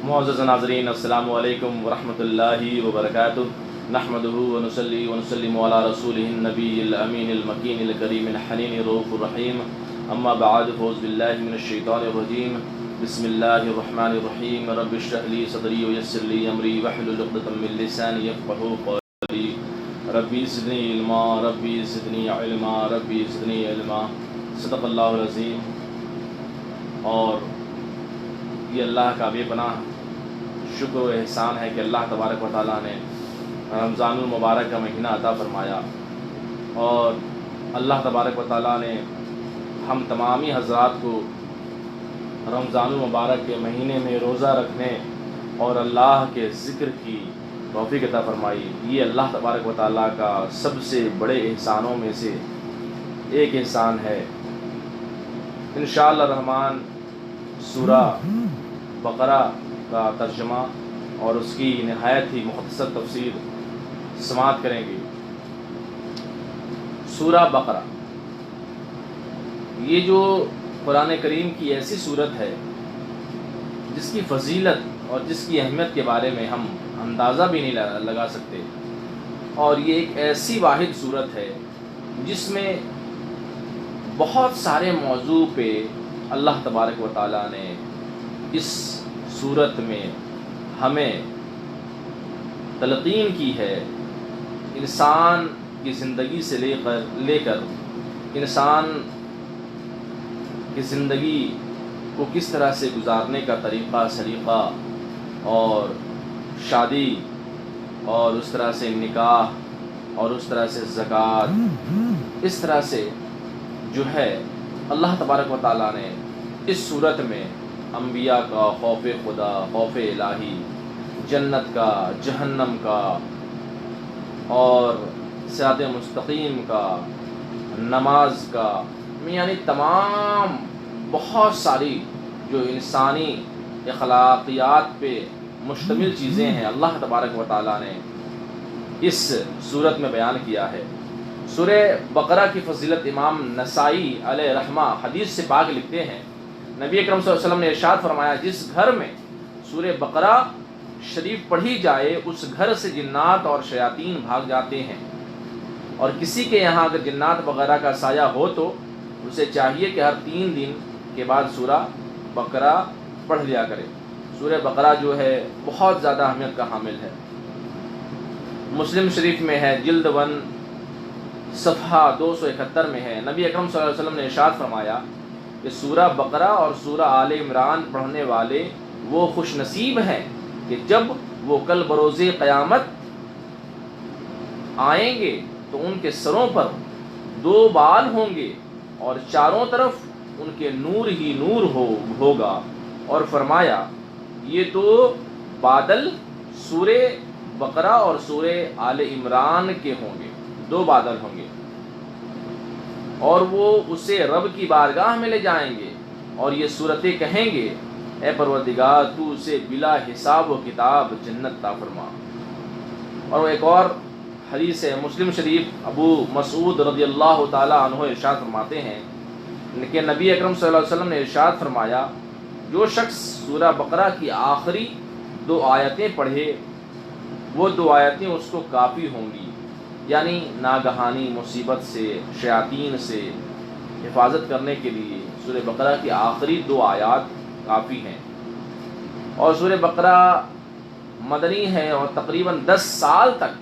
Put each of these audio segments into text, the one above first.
معزز ناظرین، السلام علیکم ورحمۃ اللہ وبرکاتہ۔ نحمدہ ونصلی ونسلم علی رسولہ النبی الامین المکین الکریم الحنین الرؤوف الرحیم، اما بعد فاعوذ باللہ من الشیطان الرجیم، بسم اللہ الرحمن الرحیم۔ رب اشرح لی صدری ویسر لی امری واحلل عقدۃ من لسانی یفقہوا قولی، ربی زدنی علما ربی زدنی علما ربی زدنی علما۔ صدق اللہ العظیم۔ اور یہ اللہ کا بے پناہ شکر و احسان ہے کہ اللہ تبارک و تعالیٰ نے رمضان المبارک کا مہینہ عطا فرمایا، اور اللہ تبارک و تعالیٰ نے ہم تمامی حضرات کو رمضان المبارک کے مہینے میں روزہ رکھنے اور اللہ کے ذکر کی توفیق عطا فرمائی۔ یہ اللہ تبارک و تعالیٰ کا سب سے بڑے احسانوں میں سے ایک احسان ہے۔ انشاءاللہ الرحمن سورہ بقرہ کا ترجمہ اور اس کی نہایت ہی مختصر تفسیر سماعت کریں گے۔ سورہ بقرہ یہ جو قرآن کریم کی ایسی صورت ہے جس کی فضیلت اور جس کی اہمیت کے بارے میں ہم اندازہ بھی نہیں لگا سکتے، اور یہ ایک ایسی واحد صورت ہے جس میں بہت سارے موضوع پہ اللہ تبارک و تعالیٰ نے اس صورت میں ہمیں تلقین کی ہے، انسان کی زندگی سے لے کر انسان کی زندگی کو کس طرح سے گزارنے کا طریقہ سلیقہ، اور شادی، اور اس طرح سے نکاح، اور اس طرح سے زکوٰۃ، اس طرح سے جو ہے اللہ تبارک و تعالیٰ نے اس صورت میں انبیاء کا خوف خدا، خوف الہی، جنت کا، جہنم کا، اور صراط مستقیم کا، نماز کا، یعنی تمام بہت ساری جو انسانی اخلاقیات پہ مشتمل چیزیں ہیں اللہ تبارک و تعالیٰ نے اس صورت میں بیان کیا ہے۔ سورہ بقرہ کی فضیلت امام نسائی علیہ رحمہ حدیث سے پاک لکھتے ہیں، نبی اکرم صلی اللہ علیہ وسلم نے ارشاد فرمایا، جس گھر میں سورہ بقرہ شریف پڑھی جائے اس گھر سے جنات اور شیاطین بھاگ جاتے ہیں، اور کسی کے یہاں اگر جنات وغیرہ کا سایہ ہو تو اسے چاہیے کہ ہر 3 دن کے بعد سورہ بقرہ پڑھ لیا کرے۔ سورہ بقرہ جو ہے بہت زیادہ اہمیت کا حامل ہے۔ مسلم شریف میں ہے، جلد 1 صفحہ 271 میں ہے، نبی اکرم صلی اللہ علیہ وسلم نے ارشاد فرمایا کہ سورہ بقرہ اور سورہ آل عمران پڑھنے والے وہ خوش نصیب ہیں کہ جب وہ کل بروز قیامت آئیں گے تو ان کے سروں پر 2 بال ہوں گے اور چاروں طرف ان کے نور ہی نور ہوگا، اور فرمایا یہ تو بادل سورہ بقرہ اور سورہ آل عمران کے ہوں گے، 2 بادل ہوں گے، اور وہ اسے رب کی بارگاہ میں لے جائیں گے اور یہ صورتیں کہیں گے، اے پروردگار تو اسے بلا حساب و کتاب جنت عطا فرما۔ اور وہ ایک اور حدیث ہے، مسلم شریف، ابو مسعود رضی اللہ تعالی عنہ ارشاد فرماتے ہیں کہ نبی اکرم صلی اللہ علیہ وسلم نے ارشاد فرمایا، جو شخص سورہ بقرہ کی آخری 2 آیتیں پڑھے وہ 2 آیتیں اس کو کافی ہوں گی، یعنی ناگہانی مصیبت سے، شیاطین سے حفاظت کرنے کے لیے سورہ بقرہ کی آخری 2 آیات کافی ہیں۔ اور سورہ بقرہ مدنی ہے اور تقریباً 10 سال تک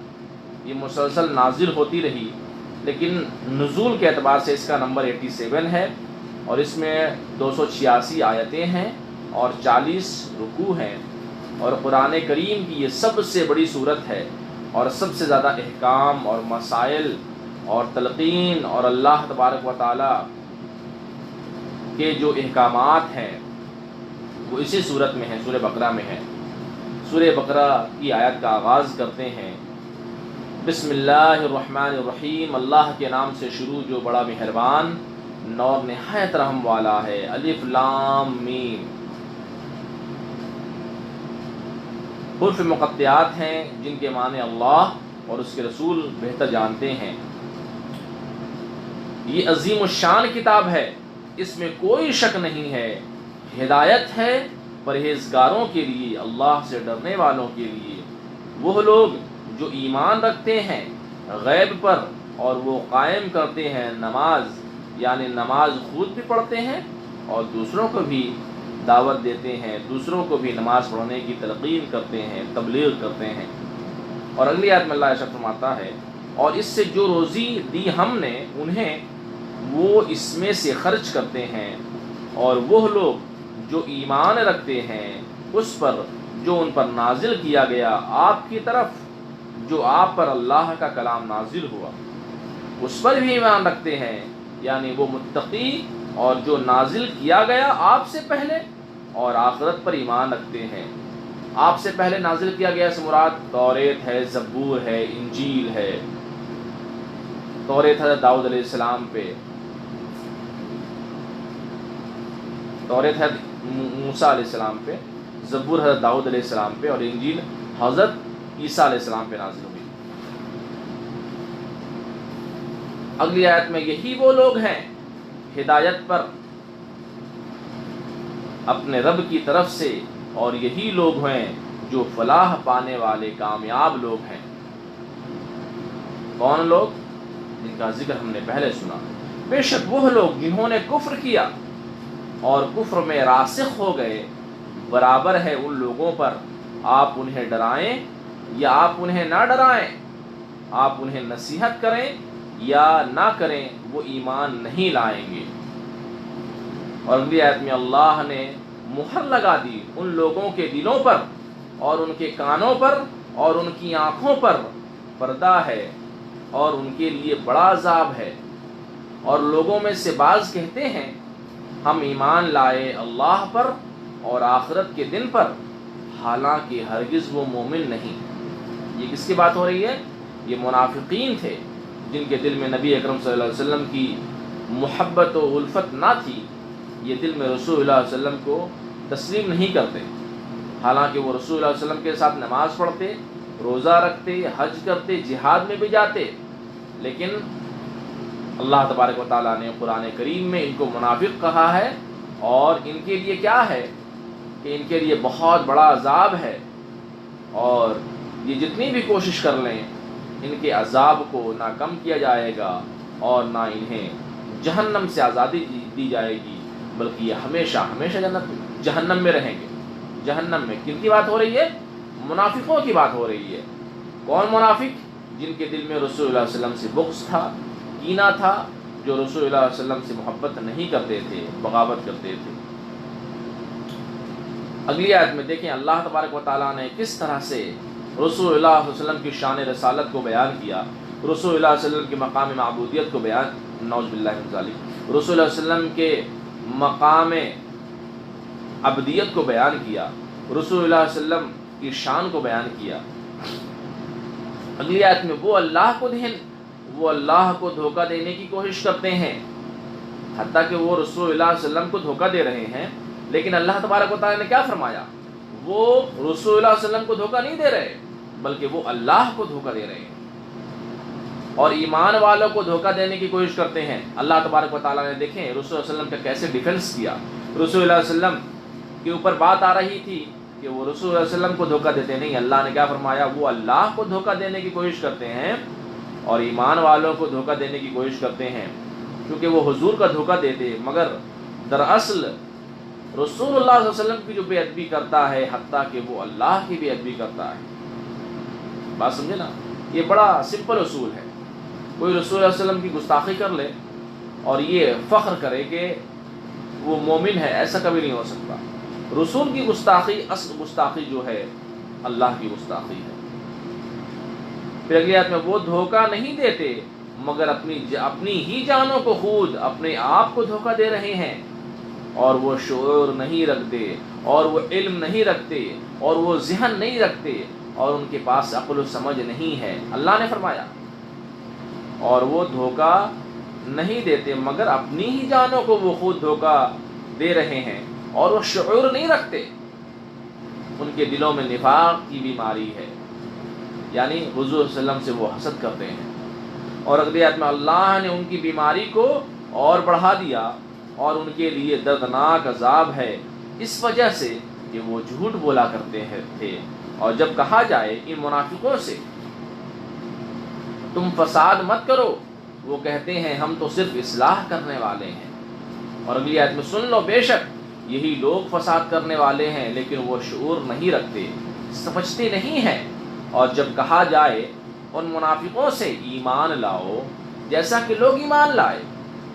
یہ مسلسل نازل ہوتی رہی، لیکن نزول کے اعتبار سے اس کا نمبر 87 ہے، اور اس میں 286 آیتیں ہیں اور 40 رکوع ہیں، اور قرآن کریم کی یہ سب سے بڑی صورت ہے، اور سب سے زیادہ احکام اور مسائل اور تلقین اور اللہ تبارک و تعالی کے جو احکامات ہیں وہ اسی صورت میں ہیں، سورہ بقرہ میں ہیں۔ سورہ بقرہ کی آیت کا آغاز کرتے ہیں، بسم اللہ الرحمن الرحیم، اللہ کے نام سے شروع جو بڑا مہربان اور نہایت رحم والا ہے۔ الف لام میم، حروف مقطعات ہیں جن کے معنی اللہ اور اس کے رسول بہتر جانتے ہیں۔ یہ عظیم الشان کتاب ہے، اس میں کوئی شک نہیں ہے، ہدایت ہے پرہیزگاروں کے لیے، اللہ سے ڈرنے والوں کے لیے، وہ لوگ جو ایمان رکھتے ہیں غیب پر اور وہ قائم کرتے ہیں نماز، یعنی نماز خود بھی پڑھتے ہیں اور دوسروں کو بھی دعوت دیتے ہیں، دوسروں کو بھی نماز پڑھنے کی تلقین کرتے ہیں، تبلیغ کرتے ہیں۔ اور اگلی آیت میں اللہ ارشاد فرماتا ہے اور اس سے جو روزی دی ہم نے انہیں وہ اس میں سے خرچ کرتے ہیں، اور وہ لوگ جو ایمان رکھتے ہیں اس پر جو ان پر نازل کیا گیا آپ کی طرف، جو آپ پر اللہ کا کلام نازل ہوا اس پر بھی ایمان رکھتے ہیں، یعنی وہ متقی اور جو نازل کیا گیا آپ سے پہلے اور آخرت پر ایمان رکھتے ہیں۔ آپ سے پہلے نازل کیا گیا سے مراد توریت ہے، زبور ہے، انجیل ہے۔ توریت حضرت داؤد علیہ السلام پہ، توریت حضرت موسیٰ علیہ السلام پہ، زبور حضرت داؤد علیہ السلام پہ، اور انجیل حضرت عیسیٰ علیہ السلام پہ نازل ہوئی۔ اگلی آیت میں یہی وہ لوگ ہیں ہدایت پر اپنے رب کی طرف سے، اور یہی لوگ ہیں جو فلاح پانے والے کامیاب لوگ ہیں۔ کون لوگ؟ جن کا ذکر ہم نے پہلے سنا۔ بے شک وہ لوگ جنہوں نے کفر کیا اور کفر میں راسخ ہو گئے، برابر ہے ان لوگوں پر آپ انہیں ڈرائیں یا آپ انہیں نہ ڈرائیں، آپ انہیں نصیحت کریں یا نہ کریں، وہ ایمان نہیں لائیں گے۔ اور اگلی آیت میں اللہ نے مہر لگا دی ان لوگوں کے دلوں پر اور ان کے کانوں پر اور ان کی آنکھوں پر، پردہ ہے اور ان کے لیے بڑا عذاب ہے۔ اور لوگوں میں سے بعض کہتے ہیں ہم ایمان لائے اللہ پر اور آخرت کے دن پر، حالانکہ ہرگز وہ مومن نہیں۔ یہ کس کی بات ہو رہی ہے؟ یہ منافقین تھے جن کے دل میں نبی اکرم صلی اللہ علیہ وسلم کی محبت و الفت نہ تھی، یہ دل میں رسول اللہ علیہ وسلم کو تسلیم نہیں کرتے، حالانکہ وہ رسول اللہ علیہ وسلم کے ساتھ نماز پڑھتے، روزہ رکھتے، حج کرتے، جہاد میں بھی جاتے، لیکن اللہ تبارک و تعالیٰ نے قرآن کریم میں ان کو منافق کہا ہے، اور ان کے لیے کیا ہے کہ ان کے لیے بہت بڑا عذاب ہے، اور یہ جتنی بھی کوشش کر لیں ان کے عذاب کو نہ کم کیا جائے گا اور نہ انہیں جہنم سے آزادی دی جائے گی، بلکہ یہ ہمیشہ ہمیشہ جہنم میں رہیں گے۔ جہنم میں کن کی بات ہو رہی ہے؟ منافقوں کی بات ہو رہی ہے۔ کون منافق؟ جن کے دل میں رسول اللہ علیہ وسلم سے بغض تھا، کینہ تھا، جو رسول اللہ علیہ وسلم سے محبت نہیں کرتے تھے، بغاوت کرتے تھے۔ اگلی آیت میں دیکھیں اللہ تبارک و تعالیٰ نے کس طرح سے رسول اللہ علیہ وسلم کی شان رسالت کو بیان کیا، رسول اللہ علیہ وسلم کے مقام معبودیت کو بیان، نعوذ باللہ من ذالک، رسول اللہ علیہ وسلم کے مقام عبدیت کو بیان کیا، رسول اللہ علیہ وسلم کی شان کو بیان کیا۔ اگلی آیت میں وہ اللہ کو دھوکہ دینے کی کوشش کرتے ہیں، حتیٰ کہ وہ رسول اللہ علیہ وسلم کو دھوکہ دے رہے ہیں، لیکن اللہ تبارک و تعالیٰ نے کیا فرمایا؟ وہ رسول اللہ علیہ وسلم کو دھوکہ نہیں دے رہے، بلکہ وہ اللہ کو دھوکہ دے رہے ہیں اور ایمان والوں کو دھوکہ دینے کی کوشش کرتے ہیں۔ اللہ تبارک و تعالیٰ نے دیکھیں رسول اللہ علیہ وسلم کا کیسے ڈیفنس کیا۔ رسول اللہ علیہ وسلم کے اوپر بات آ رہی تھی کہ وہ رسول اللہ علیہ وسلم کو دھوکہ دیتے نہیں، اللہ نے کیا فرمایا؟ وہ اللہ کو دھوکہ دینے کی کوشش کرتے ہیں اور ایمان والوں کو دھوکہ دینے کی کوشش کرتے ہیں، کیونکہ وہ حضور کا دھوکہ دیتے، مگر دراصل رسول اللہ صلی اللہ علیہ وسلم کی جو بے ادبی کرتا ہے، حتیٰ کہ وہ اللہ کی بے ادبی کرتا ہے۔ بات سمجھے نا؟ یہ بڑا سمپل اصول ہے۔ کوئی رسول اللہ علیہ وسلم کی گستاخی کر لے اور یہ فخر کرے کہ وہ مومن ہے، ایسا کبھی نہیں ہو سکتا۔ رسول کی گستاخی، اصل گستاخی جو ہے اللہ کی گستاخی ہے۔ پھر اگلی آیت میں وہ دھوکہ نہیں دیتے مگر اپنی ہی جانوں کو خود اپنے آپ کو دھوکہ دے رہے ہیں، اور وہ شعور نہیں رکھتے اور وہ علم نہیں رکھتے اور وہ ذہن نہیں رکھتے اور ان کے پاس عقل و سمجھ نہیں ہے۔ اللہ نے فرمایا اور وہ دھوکہ نہیں دیتے مگر اپنی ہی جانوں کو وہ خود دھوکہ دے رہے ہیں، اور وہ شعور نہیں رکھتے، ان کے دلوں میں نفاق کی بیماری ہے، یعنی حضور صلی اللہ علیہ وسلم سے وہ حسد کرتے ہیں۔ اور اگلی آیت میں اللہ نے ان کی بیماری کو اور بڑھا دیا اور ان کے لیے دردناک عذاب ہے، اس وجہ سے کہ وہ جھوٹ بولا کرتے تھے، اور جب کہا جائے ان منافقوں سے تم فساد مت کرو، وہ کہتے ہیں ہم تو صرف اصلاح کرنے والے ہیں۔ اور اگلی آیت میں سن لو، بے شک یہی لوگ فساد کرنے والے ہیں لیکن وہ شعور نہیں رکھتے، سمجھتے نہیں ہیں۔ اور جب کہا جائے ان منافقوں سے ایمان لاؤ جیسا کہ لوگ ایمان لائے،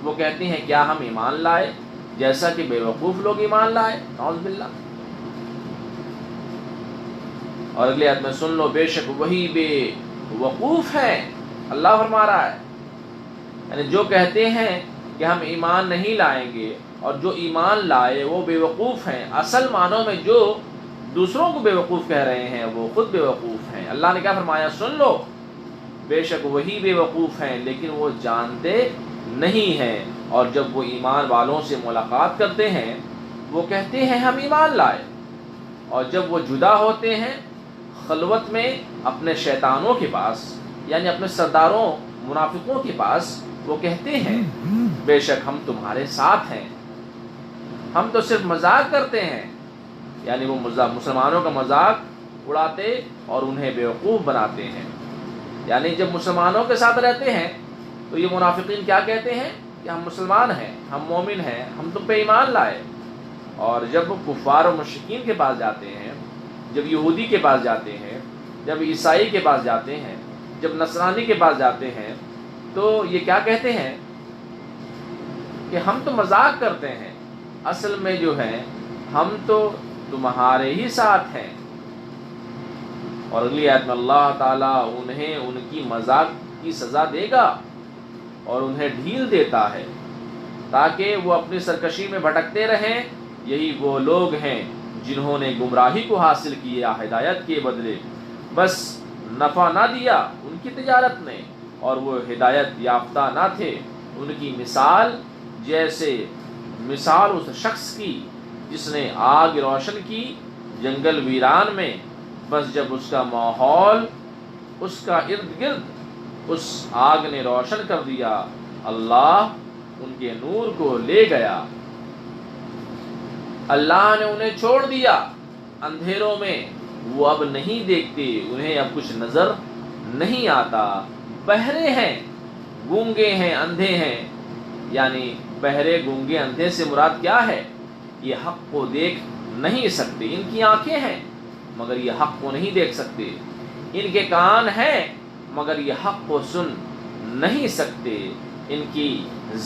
وہ کہتے ہیں کیا ہم ایمان لائے جیسا کہ بے وقوف لوگ ایمان لائے؟ نعوذ باللہ۔ اور اگلی آیت میں سن لو، بے شک وہی بے وقوف ہیں، اللہ فرما رہا ہے، یعنی جو کہتے ہیں کہ ہم ایمان نہیں لائیں گے اور جو ایمان لائے وہ بے وقوف ہیں، اصل معنوں میں جو دوسروں کو بے وقوف کہہ رہے ہیں وہ خود بے وقوف ہیں۔ اللہ نے کیا فرمایا؟ سن لو، بے شک وہی بے وقوف ہیں لیکن وہ جانتے نہیں ہیں، اور جب وہ ایمان والوں سے ملاقات کرتے ہیں وہ کہتے ہیں ہم ایمان لائے، اور جب وہ جدا ہوتے ہیں خلوت میں اپنے شیطانوں کے پاس، یعنی اپنے سرداروں منافقوں کے پاس، وہ کہتے ہیں بے شک ہم تمہارے ساتھ ہیں، ہم تو صرف مذاق کرتے ہیں، یعنی وہ مسلمانوں کا مذاق اڑاتے اور انہیں بیوقوف بناتے ہیں۔ یعنی جب مسلمانوں کے ساتھ رہتے ہیں تو یہ منافقین کیا کہتے ہیں کہ ہم مسلمان ہیں، ہم مومن ہیں، ہم تم پہ ایمان لائے، اور جب کفار و مشرکین کے پاس جاتے ہیں، جب یہودی کے پاس جاتے ہیں، جب عیسائی کے پاس جاتے ہیں، جب نصرانی کے پاس جاتے ہیں، تو یہ کیا کہتے ہیں کہ ہم تو مذاق کرتے ہیں، اصل میں جو ہے ہم تو تمہارے ہی ساتھ ہیں۔ اور اگلی آیت میں اللہ تعالیٰ انہیں ان کی مذاق کی سزا دے گا اور انہیں ڈھیل دیتا ہے تاکہ وہ اپنی سرکشی میں بھٹکتے رہیں۔ یہی وہ لوگ ہیں جنہوں نے گمراہی کو حاصل کیا ہدایت کے بدلے، بس نفع نہ دیا ان کی تجارت نے، اور وہ ہدایت یافتہ نہ تھے۔ ان کی مثال جیسے مثال اس شخص کی جس نے آگ روشن کی جنگل ویران میں، بس جب اس کا ماحول اس کا ارد گرد اس آگ نے روشن کر دیا، اللہ ان کے نور کو لے گیا، اللہ نے انہیں چھوڑ دیا اندھیروں میں، وہ اب نہیں دیکھتے، انہیں اب کچھ نظر نہیں آتا، بہرے ہیں، گونگے ہیں، اندھے ہیں۔ یعنی بہرے گونگے اندھے سے مراد کیا ہے؟ یہ حق کو دیکھ نہیں سکتے، ان کی آنکھیں ہیں مگر یہ حق کو نہیں دیکھ سکتے، ان کے کان ہیں مگر یہ حق کو سن نہیں سکتے، ان کی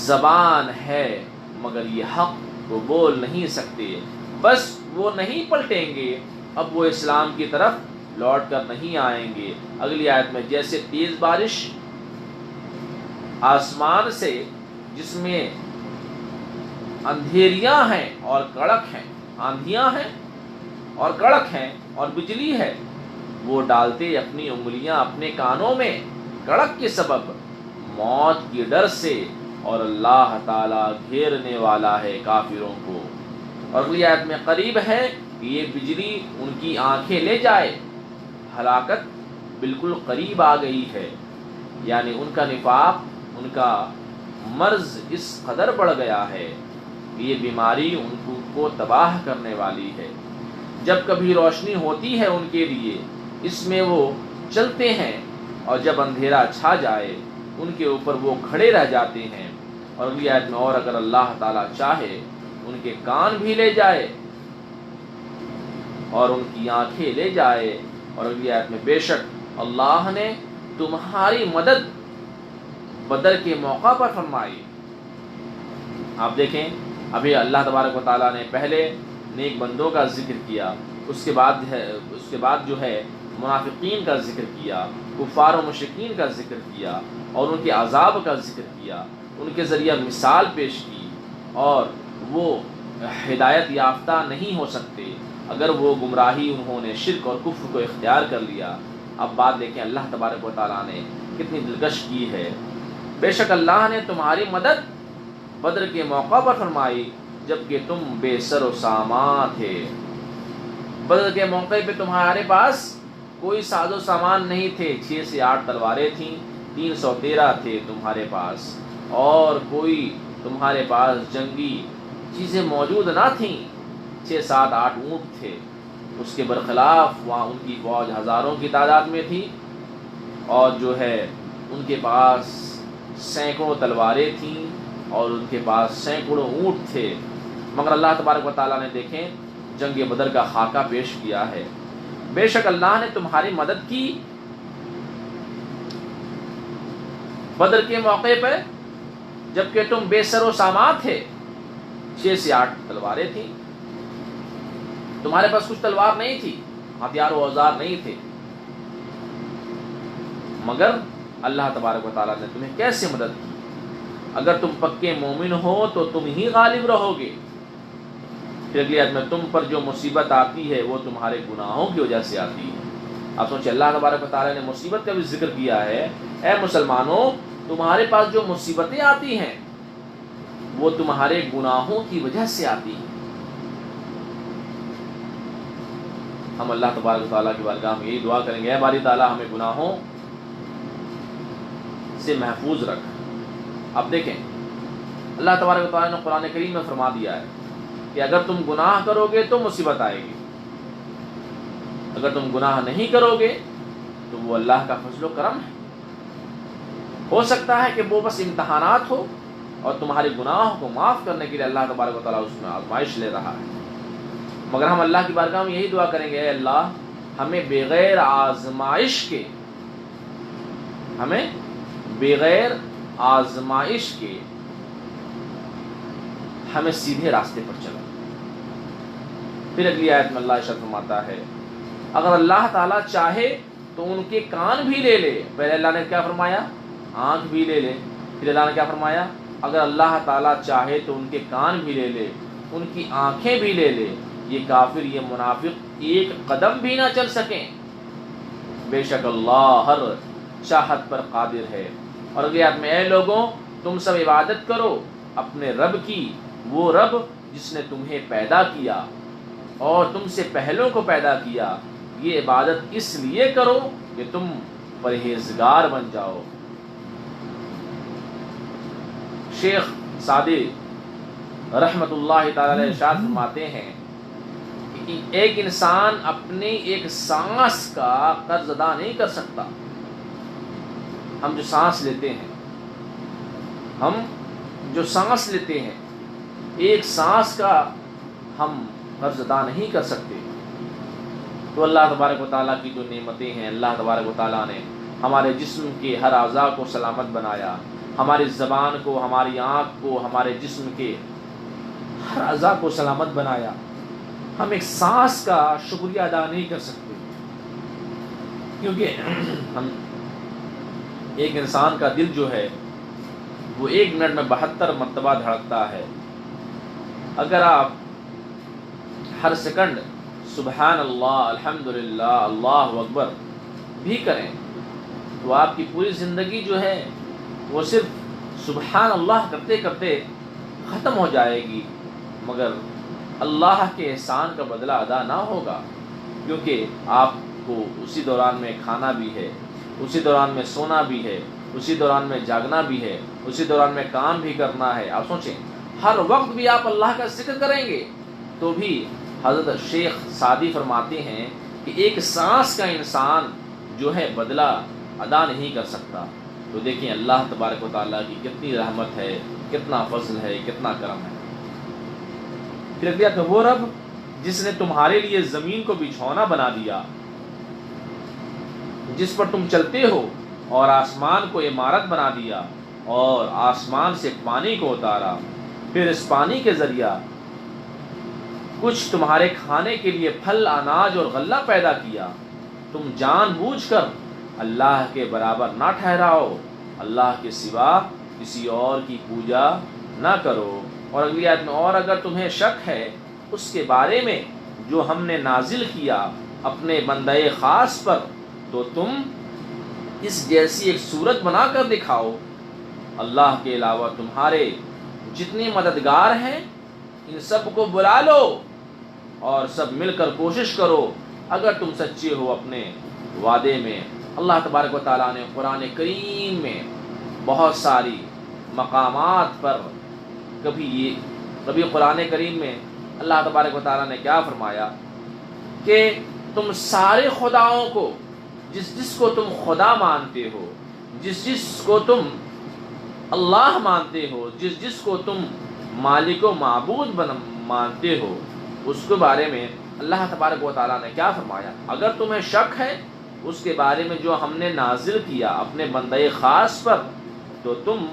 زبان ہے مگر یہ حق کو بول نہیں سکتے، بس وہ نہیں پلٹیں گے، اب وہ اسلام کی طرف لوٹ کر نہیں آئیں گے۔ اگلی آیت میں جیسے تیز بارش آسمان سے جس میں اندھیریاں ہیں اور کڑک ہیں، آندھیاں ہیں اور کڑک ہیں اور بجلی ہے، وہ ڈالتے اپنی انگلیاں اپنے کانوں میں کڑک کے سبب موت کی ڈر سے، اور اللہ تعالیٰ گھیرنے والا ہے کافروں کو۔ اور اگلی آیت میں قریب ہے کہ یہ بجلی ان کی آنکھیں لے جائے، ہلاکت بالکل قریب آ گئی ہے، یعنی ان کا نفاق، ان کا مرض اس قدر بڑھ گیا ہے کہ یہ بیماری ان کو تباہ کرنے والی ہے۔ جب کبھی روشنی ہوتی ہے ان کے لیے اس میں وہ چلتے ہیں، اور جب اندھیرا چھا جائے ان کے اوپر وہ کھڑے رہ جاتے ہیں۔ اور اگلی آیت میں اور اگر اللہ تعالیٰ چاہے ان کے کان بھی لے جائے اور ان کی آنکھیں لے جائے۔ اور اگلی آیت میں بے شک اللہ نے تمہاری مدد بدر کے موقع پر فرمائی۔ آپ دیکھیں ابھی اللہ تبارک و تعالیٰ نے پہلے نیک بندوں کا ذکر کیا، اس کے بعد جو ہے منافقین کا ذکر کیا، کفار و مشرکین کا ذکر کیا، اور ان کے عذاب کا ذکر کیا، ان کے ذریعہ مثال پیش کی، اور وہ ہدایت یافتہ نہیں ہو سکتے اگر وہ گمراہی انہوں نے شرک اور کفر کو اختیار کر لیا۔ اب بات دیکھیں اللہ تبارک و تعالیٰ نے کتنی دلکش کی ہے۔ بے شک اللہ نے تمہاری مدد بدر کے موقع پر فرمائی جبکہ تم بے سر و سامان تھے۔ بدر کے موقع پہ تمہارے پاس کوئی ساز و سامان نہیں تھے، 6 سے 8 تلواریں تھیں، 313 تھے تمہارے پاس، اور کوئی تمہارے پاس جنگی چیزیں موجود نہ تھیں، 6 7 8 اونٹ تھے، اس کے برخلاف وہاں ان کی فوج ہزاروں کی تعداد میں تھی، اور جو ہے ان کے پاس سینکڑوں تلواریں تھیں اور ان کے پاس سینکڑوں اونٹ تھے، مگر اللہ تبارک و تعالیٰ نے دیکھیں جنگ بدر کا خاکہ پیش کیا ہے۔ بے شک اللہ نے تمہاری مدد کی بدر کے موقع پہ جبکہ تم بے سر و سامان تھے، 6 سے 8 تلواریں تھیں، تمہارے پاس کچھ تلوار نہیں تھی، ہتھیار و اوزار نہیں تھے، مگر اللہ تبارک و تعالیٰ نے تمہیں کیسے مدد کی؟ اگر تم پکے مومن ہو تو تم ہی غالب رہو گے۔ پھر اگلی آیت میں تم پر جو مصیبت آتی ہے وہ تمہارے گناہوں کی وجہ سے آتی ہے۔ آپ سوچیں اللہ تبارک و تعالیٰ نے مصیبت کا بھی ذکر کیا ہے، اے مسلمانوں تمہارے پاس جو مصیبتیں آتی ہیں وہ تمہارے گناہوں کی وجہ سے آتی ہیں۔ ہم اللہ تبارک و تعالیٰ کی بارگاہ میں یہی دعا کریں گے، اے باری تعالیٰ ہمیں گناہوں سے محفوظ رکھ۔ اب دیکھیں اللہ تبارک و تعالیٰ نے قرآن کریم میں فرما دیا ہے کہ اگر تم گناہ کرو گے تو مصیبت آئے گی، اگر تم گناہ نہیں کرو گے تو وہ اللہ کا فضل و کرم ہے۔ ہو سکتا ہے کہ وہ بس امتحانات ہو اور تمہارے گناہوں کو معاف کرنے کے لیے اللہ تبارک و تعالیٰ اس میں آزمائش لے رہا ہے، مگر ہم اللہ کی بارگاہ میں یہی دعا کریں گے، اے اللہ ہمیں بغیر آزمائش کے ہمیں سیدھے راستے پر چلا۔ پھر اگلی آیت میں اللہ ارشاد فرماتا ہے اگر اللہ تعالیٰ چاہے تو ان کے کان بھی لے لے۔ پہلے اللہ نے کیا فرمایا؟ آنکھ بھی لے لے۔ پھر اللہ نے کیا فرمایا؟ اگر اللہ تعالیٰ چاہے تو ان کے کان بھی لے لے، ان کی آنکھیں بھی لے لے، یہ کافر یہ منافق ایک قدم بھی نہ چل سکیں، بے شک اللہ ہر چاہت پر قادر ہے۔ اور اگلی آیت میں اے لوگوں تم سب عبادت کرو اپنے رب کی، وہ رب جس نے تمہیں پیدا کیا اور تم سے پہلوں کو پیدا کیا، یہ عبادت اس لیے کرو کہ تم پرہیزگار بن جاؤ۔ شیخ سعدی رحمت اللہ تعالی علیہ ارشاد فرماتے ہیں کہ ایک انسان اپنی ایک سانس کا قرض ادا نہیں کر سکتا۔ ہم جو سانس لیتے ہیں ایک سانس کا ہم قرض ادا نہیں کر سکتے، تو اللہ تبارک و تعالیٰ کی جو نعمتیں ہیں، اللہ تبارک و تعالیٰ نے ہمارے جسم کے ہر اعضاء کو سلامت بنایا، ہماری زبان کو، ہماری آنکھ کو، ہمارے جسم کے ہر اعضاء کو سلامت بنایا، ہم ایک سانس کا شکریہ ادا نہیں کر سکتے، کیونکہ ہم ایک انسان کا دل جو ہے وہ 1 منٹ میں 72 مرتبہ دھڑکتا ہے۔ اگر آپ ہر سیکنڈ سبحان اللہ، الحمدللہ، اللہ اکبر بھی کریں تو آپ کی پوری زندگی جو ہے وہ صرف سبحان اللہ کرتے کرتے ختم ہو جائے گی، مگر اللہ کے احسان کا بدلہ ادا نہ ہوگا، کیونکہ آپ کو اسی دوران میں کھانا بھی ہے، اسی دوران میں سونا بھی ہے، اسی دوران میں جاگنا بھی ہے، اسی دوران میں کام بھی کرنا ہے۔ آپ سوچیں ہر وقت بھی آپ اللہ کا ذکر کریں گے تو بھی حضرت شیخ سعدی فرماتے ہیں کہ ایک سانس کا انسان جو ہے بدلہ ادا نہیں کر سکتا۔ تو دیکھیں اللہ تبارک و تعالیٰ کی کتنی رحمت ہے، کتنا فضل ہے، کتنا کرم ہے۔ پھر دیا کہ وہ رب جس نے تمہارے لیے زمین کو بچھونا بنا دیا جس پر تم چلتے ہو، اور آسمان کو عمارت بنا دیا، اور آسمان سے پانی کو اتارا، پھر اس پانی کے ذریعہ کچھ تمہارے کھانے کے لیے پھل، اناج اور غلہ پیدا کیا، تم جان بوجھ کر اللہ کے برابر نہ ٹھہراؤ، اللہ کے سوا کسی اور کی پوجا نہ کرو۔ اور اگلی آیت میں اور اگر تمہیں شک ہے اس کے بارے میں جو ہم نے نازل کیا اپنے بندہ خاص پر، تو تم اس جیسی ایک صورت بنا کر دکھاؤ، اللہ کے علاوہ تمہارے جتنے مددگار ہیں ان سب کو بلا لو اور سب مل کر کوشش کرو اگر تم سچے ہو اپنے وعدے میں۔ اللہ تبارک و تعالیٰ نے قرآن کریم میں بہت ساری مقامات پر کبھی قرآن کریم میں اللہ تبارک و تعالیٰ نے کیا فرمایا کہ تم سارے خداؤں کو، جس جس کو تم خدا مانتے ہو، جس جس کو تم اللہ مانتے ہو، جس جس کو تم مالک و معبود مانتے ہو، اس کے بارے میں اللہ تبارک و تعالیٰ نے کیا فرمایا، اگر تمہیں شک ہے اس کے بارے میں جو ہم نے نازل کیا اپنے بندہ خاص پر، تو تم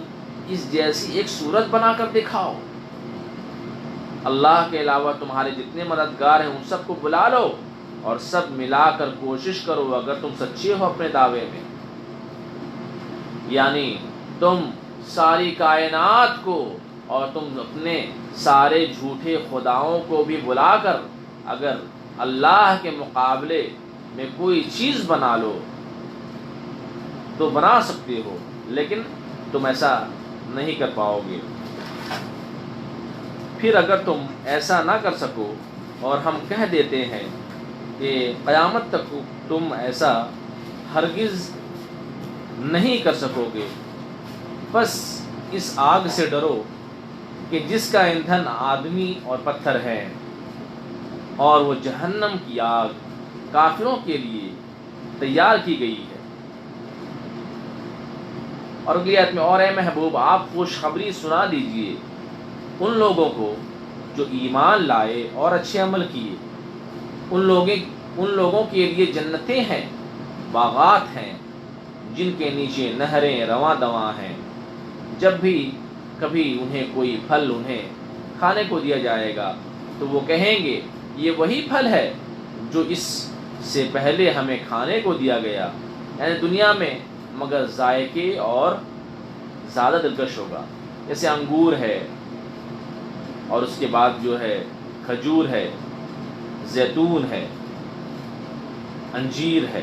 اس جیسی ایک صورت بنا کر دکھاؤ، اللہ کے علاوہ تمہارے جتنے مددگار ہیں ان سب کو بلا لو اور سب ملا کر کوشش کرو اگر تم سچے ہو اپنے دعوے میں۔ یعنی تم ساری کائنات کو اور تم اپنے سارے جھوٹے خداؤں کو بھی بلا کر اگر اللہ کے مقابلے میں کوئی چیز بنا لو تو بنا سکتے ہو، لیکن تم ایسا نہیں کر پاؤ گے۔ پھر اگر تم ایسا نہ کر سکو اور ہم کہہ دیتے ہیں کہ قیامت تک تم ایسا ہرگز نہیں کر سکو گے، بس اس آگ سے ڈرو کہ جس کا ایندھن آدمی اور پتھر ہے، اور وہ جہنم کی آگ کافروں کے لیے تیار کی گئی ہے۔ اور اگلی آیت میں، اور اے محبوب آپ خوشخبری سنا دیجئے ان لوگوں کو جو ایمان لائے اور اچھے عمل کیے، ان لوگوں کے لیے جنتیں ہیں، باغات ہیں جن کے نیچے نہریں رواں دواں ہیں، جب بھی کبھی انہیں کوئی پھل انہیں کھانے کو دیا جائے گا تو وہ کہیں گے یہ وہی پھل ہے جو اس سے پہلے ہمیں کھانے کو دیا گیا، یعنی دنیا میں، مگر ذائقے اور زیادہ دلکش ہوگا۔ جیسے انگور ہے، اور اس کے بعد جو ہے کھجور ہے، زیتون ہے، انجیر ہے،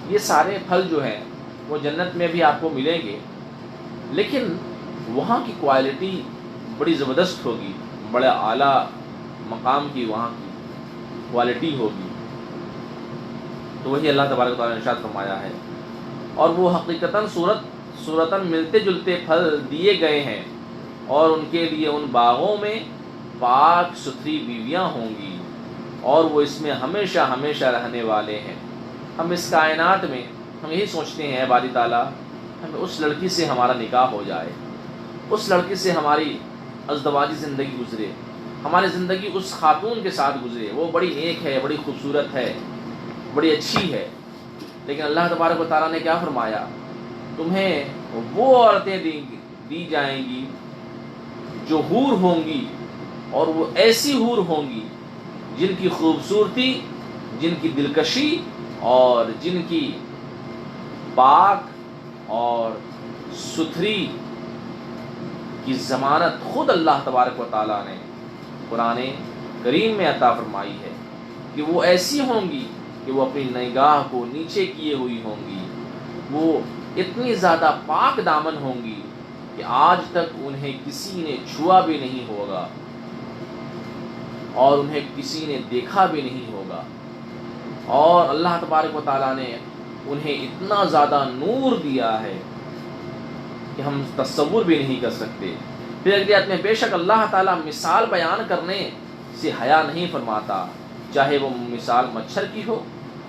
یہ سارے پھل جو ہیں وہ جنت میں بھی آپ کو ملیں گے، لیکن وہاں کی کوالٹی بڑی زبردست ہوگی، بڑے اعلیٰ مقام کی وہاں کی کوالٹی ہوگی۔ تو وہی اللہ تبارک و تعالیٰ نے ارشاد فرمایا ہے، اور وہ حقیقتاً صورتاً ملتے جلتے پھل دیے گئے ہیں، اور ان کے لیے ان باغوں میں پاک ستھری بیویاں ہوں گی، اور وہ اس میں ہمیشہ ہمیشہ رہنے والے ہیں۔ ہم اس کائنات میں ہم یہی سوچتے ہیں، اے باری تعالیٰ ہمیں اس لڑکی سے ہمارا نکاح ہو جائے، اس لڑکی سے ہماری ازدواجی زندگی گزرے، ہماری زندگی اس خاتون کے ساتھ گزرے، وہ بڑی نیک ہے، بڑی خوبصورت ہے، بڑی اچھی ہے۔ لیکن اللہ تبارک و تعالیٰ نے کیا فرمایا، تمہیں وہ عورتیں دی جائیں گی جو حور ہوں گی، اور وہ ایسی حور ہوں گی جن کی خوبصورتی، جن کی دلکشی اور جن کی پاک اور ستھری کی ضمانت خود اللہ تبارک و تعالیٰ نے قرآن کریم میں عطا فرمائی ہے کہ وہ ایسی ہوں گی کہ وہ اپنی نگاہ کو نیچے کیے ہوئی ہوں گی، وہ اتنی زیادہ پاک دامن ہوں گی کہ آج تک انہیں کسی نے چھوا بھی نہیں ہوگا اور انہیں کسی نے دیکھا بھی نہیں ہوگا، اور اللہ تبارک و تعالیٰ نے انہیں اتنا زیادہ نور دیا ہے کہ ہم تصور بھی نہیں کر سکتے۔ پھر اگلی آیت میں، بے شک اللہ تعالیٰ مثال بیان کرنے سے حیا نہیں فرماتا، چاہے وہ مثال مچھر کی ہو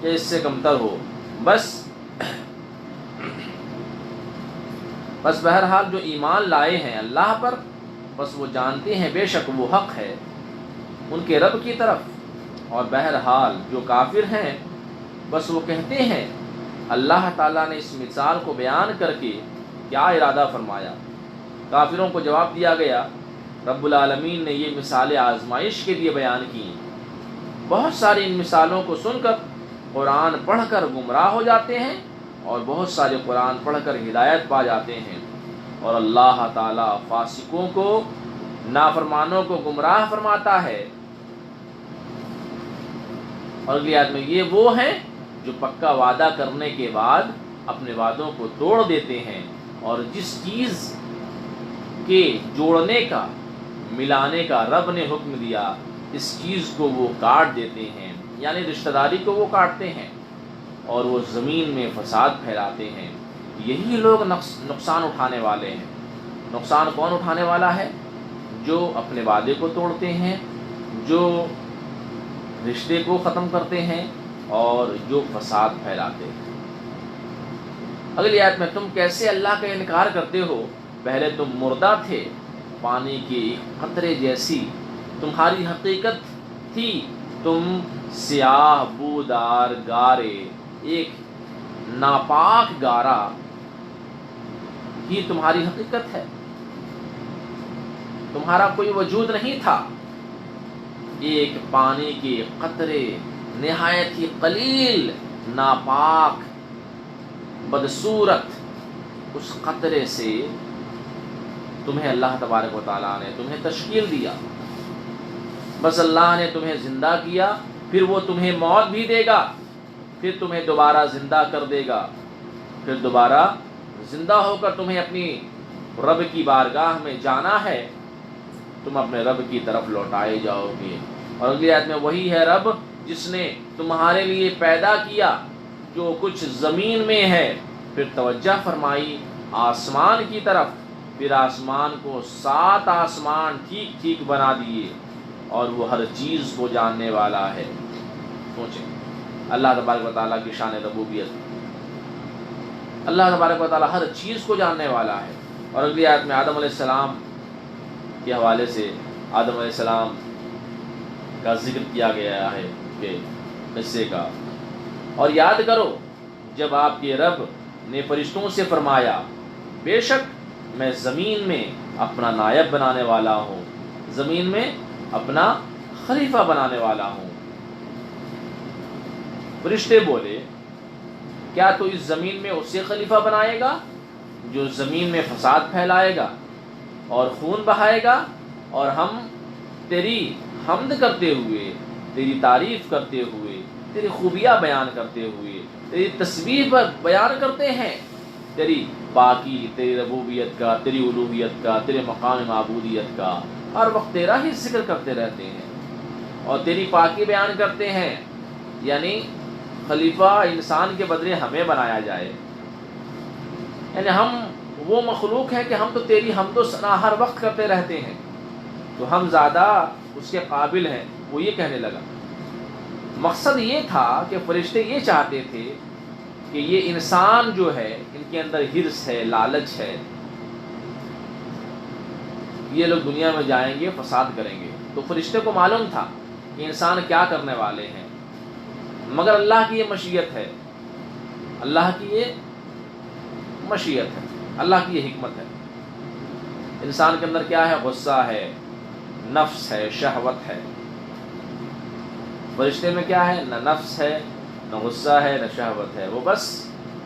یا اس سے کمتر ہو، بس بہرحال جو ایمان لائے ہیں اللہ پر، بس وہ جانتے ہیں بے شک وہ حق ہے ان کے رب کی طرف، اور بہرحال جو کافر ہیں بس وہ کہتے ہیں اللہ تعالیٰ نے اس مثال کو بیان کر کے کیا ارادہ فرمایا۔ کافروں کو جواب دیا گیا، رب العالمین نے یہ مثالیں آزمائش کے لیے بیان کی، بہت ساری ان مثالوں کو سن کر قرآن پڑھ کر گمراہ ہو جاتے ہیں، اور بہت سارے قرآن پڑھ کر ہدایت پا جاتے ہیں، اور اللہ تعالیٰ فاسقوں کو، نافرمانوں کو گمراہ فرماتا ہے۔ اور اگلی آیت میں، یہ وہ ہیں جو پکا وعدہ کرنے کے بعد اپنے وعدوں کو توڑ دیتے ہیں، اور جس چیز کے جوڑنے کا، ملانے کا رب نے حکم دیا، اس چیز کو وہ کاٹ دیتے ہیں، یعنی رشتہ داری کو وہ کاٹتے ہیں، اور وہ زمین میں فساد پھیلاتے ہیں۔ یہی لوگ نقصان اٹھانے والے ہیں۔ نقصان کون اٹھانے والا ہے؟ جو اپنے وعدے کو توڑتے ہیں، جو رشتے کو ختم کرتے ہیں اور جو فساد پھیلاتے ہیں۔ اگلی آیت میں تم کیسے اللہ کا انکار کرتے ہو، پہلے تم مردہ تھے، پانی کے ایک قطرے جیسی تمہاری حقیقت تھی، تم سیاہ بودار گارے، ایک ناپاک گارا ہی تمہاری حقیقت ہے، تمہارا کوئی وجود نہیں تھا، ایک پانی کے قطرے نہایت ہی قلیل، ناپاک، بدصورت اس قطرے سے تمہیں اللہ تبارک و تعالیٰ نے تمہیں تشکیل دیا۔ بس اللہ نے تمہیں زندہ کیا، پھر وہ تمہیں موت بھی دے گا، پھر تمہیں دوبارہ زندہ کر دے گا، پھر دوبارہ زندہ ہو کر تمہیں اپنی رب کی بارگاہ میں جانا ہے، تم اپنے رب کی طرف لوٹائے جاؤ گے۔ اور اگلی آیت میں وہی ہے رب جس نے تمہارے لیے پیدا کیا جو کچھ زمین میں ہے، پھر توجہ فرمائی آسمان کی طرف، پھر آسمان کو 7 آسمان ٹھیک ٹھیک بنا دیے، اور وہ ہر چیز کو جاننے والا ہے۔ سوچیں اللہ تبارک و تعالیٰ کی شان ربوبیت، اللہ تبارک و تعالیٰ ہر چیز کو جاننے والا ہے۔ اور اگلی آیت میں آدم علیہ السلام کے حوالے سے آدم علیہ السلام کا ذکر کیا گیا ہے کہ قصے کا، اور یاد کرو جب آپ کے رب نے فرشتوں سے فرمایا بے شک میں زمین میں اپنا نائب بنانے والا ہوں، زمین میں اپنا خلیفہ بنانے والا ہوں۔ فرشتے بولے کیا تو اس زمین میں اسے خلیفہ بنائے گا جو زمین میں فساد پھیلائے گا اور خون بہائے گا، اور ہم تیری حمد کرتے ہوئے، تیری تعریف کرتے ہوئے، تیری خوبیاں بیان کرتے ہوئے، تیری تسبیح پر بیان کرتے ہیں، تیری پاکی، تیری ربوبیت کا، تیری الوہیت کا، تیرے مقام معبودیت کا، ہر وقت تیرا ہی ذکر کرتے رہتے ہیں اور تیری پاکی بیان کرتے ہیں، یعنی خلیفہ انسان کے بدلے ہمیں بنایا جائے، یعنی ہم وہ مخلوق ہیں کہ ہم تو تیری حمد و ثنا ہر وقت کرتے رہتے ہیں، تو ہم زیادہ اس کے قابل ہیں۔ وہ یہ کہنے لگا، مقصد یہ تھا کہ فرشتے یہ چاہتے تھے کہ یہ انسان جو ہے ان کے اندر حرص ہے، لالچ ہے، یہ لوگ دنیا میں جائیں گے فساد کریں گے، تو فرشتے کو معلوم تھا کہ انسان کیا کرنے والے ہیں، مگر اللہ کی یہ مشیت ہے، اللہ کی یہ مشیت ہے، اللہ کی یہ حکمت ہے۔ انسان کے اندر کیا ہے؟ غصہ ہے، نفس ہے، شہوت ہے۔ فرشتے میں کیا ہے؟ نہ نفس ہے، نہ غصہ ہے، نہ شہوت ہے، وہ بس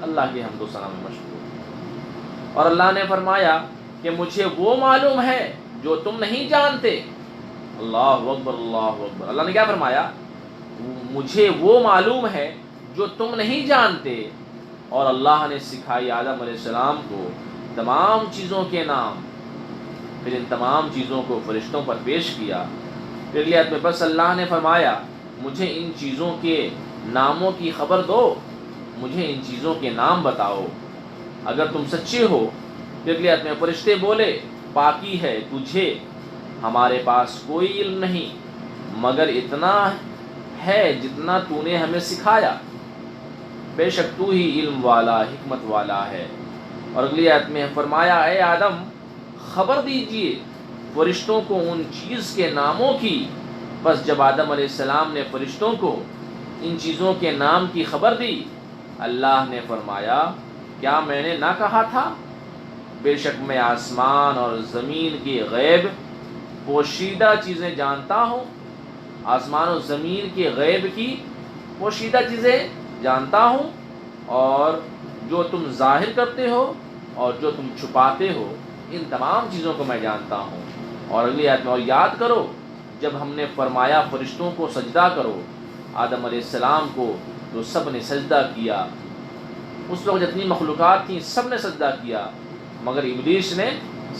اللہ کی حمد و ثنا میں مشغول۔ اور اللہ نے فرمایا کہ مجھے وہ معلوم ہے جو تم نہیں جانتے۔ اللہ اکبر، اللہ اکبر۔ اللہ نے کیا فرمایا؟ مجھے وہ معلوم ہے جو تم نہیں جانتے۔ اور اللہ نے سکھائی آدم علیہ السلام کو تمام چیزوں کے نام، پھر ان تمام چیزوں کو فرشتوں پر پیش کیا۔ پھر اگلی آیت میں بس اللہ نے فرمایا مجھے ان چیزوں کے ناموں کی خبر دو، مجھے ان چیزوں کے نام بتاؤ اگر تم سچے ہو۔ پھر اگلی آیت میں فرشتے بولے پاکی ہے تجھے، ہمارے پاس کوئی علم نہیں مگر اتنا ہے جتنا تو نے ہمیں سکھایا، بے شک تو ہی علم والا، حکمت والا ہے۔ اور اگلی آیت میں فرمایا اے آدم خبر دیجئے فرشتوں کو ان چیز کے ناموں کی۔ بس جب آدم علیہ السلام نے فرشتوں کو ان چیزوں کے نام کی خبر دی، اللہ نے فرمایا کیا میں نے نہ کہا تھا بے شک میں آسمان اور زمین کی غیب پوشیدہ چیزیں جانتا ہوں، آسمان و زمین کے غیب کی پوشیدہ چیزیں جانتا ہوں، اور جو تم ظاہر کرتے ہو اور جو تم چھپاتے ہو ان تمام چیزوں کو میں جانتا ہوں۔ اور اگلی آیت میں اور یاد کرو جب ہم نے فرمایا فرشتوں کو سجدہ کرو آدم علیہ السلام کو، تو سب نے سجدہ کیا، اس وقت جتنی مخلوقات تھیں سب نے سجدہ کیا، مگر ابلیس نے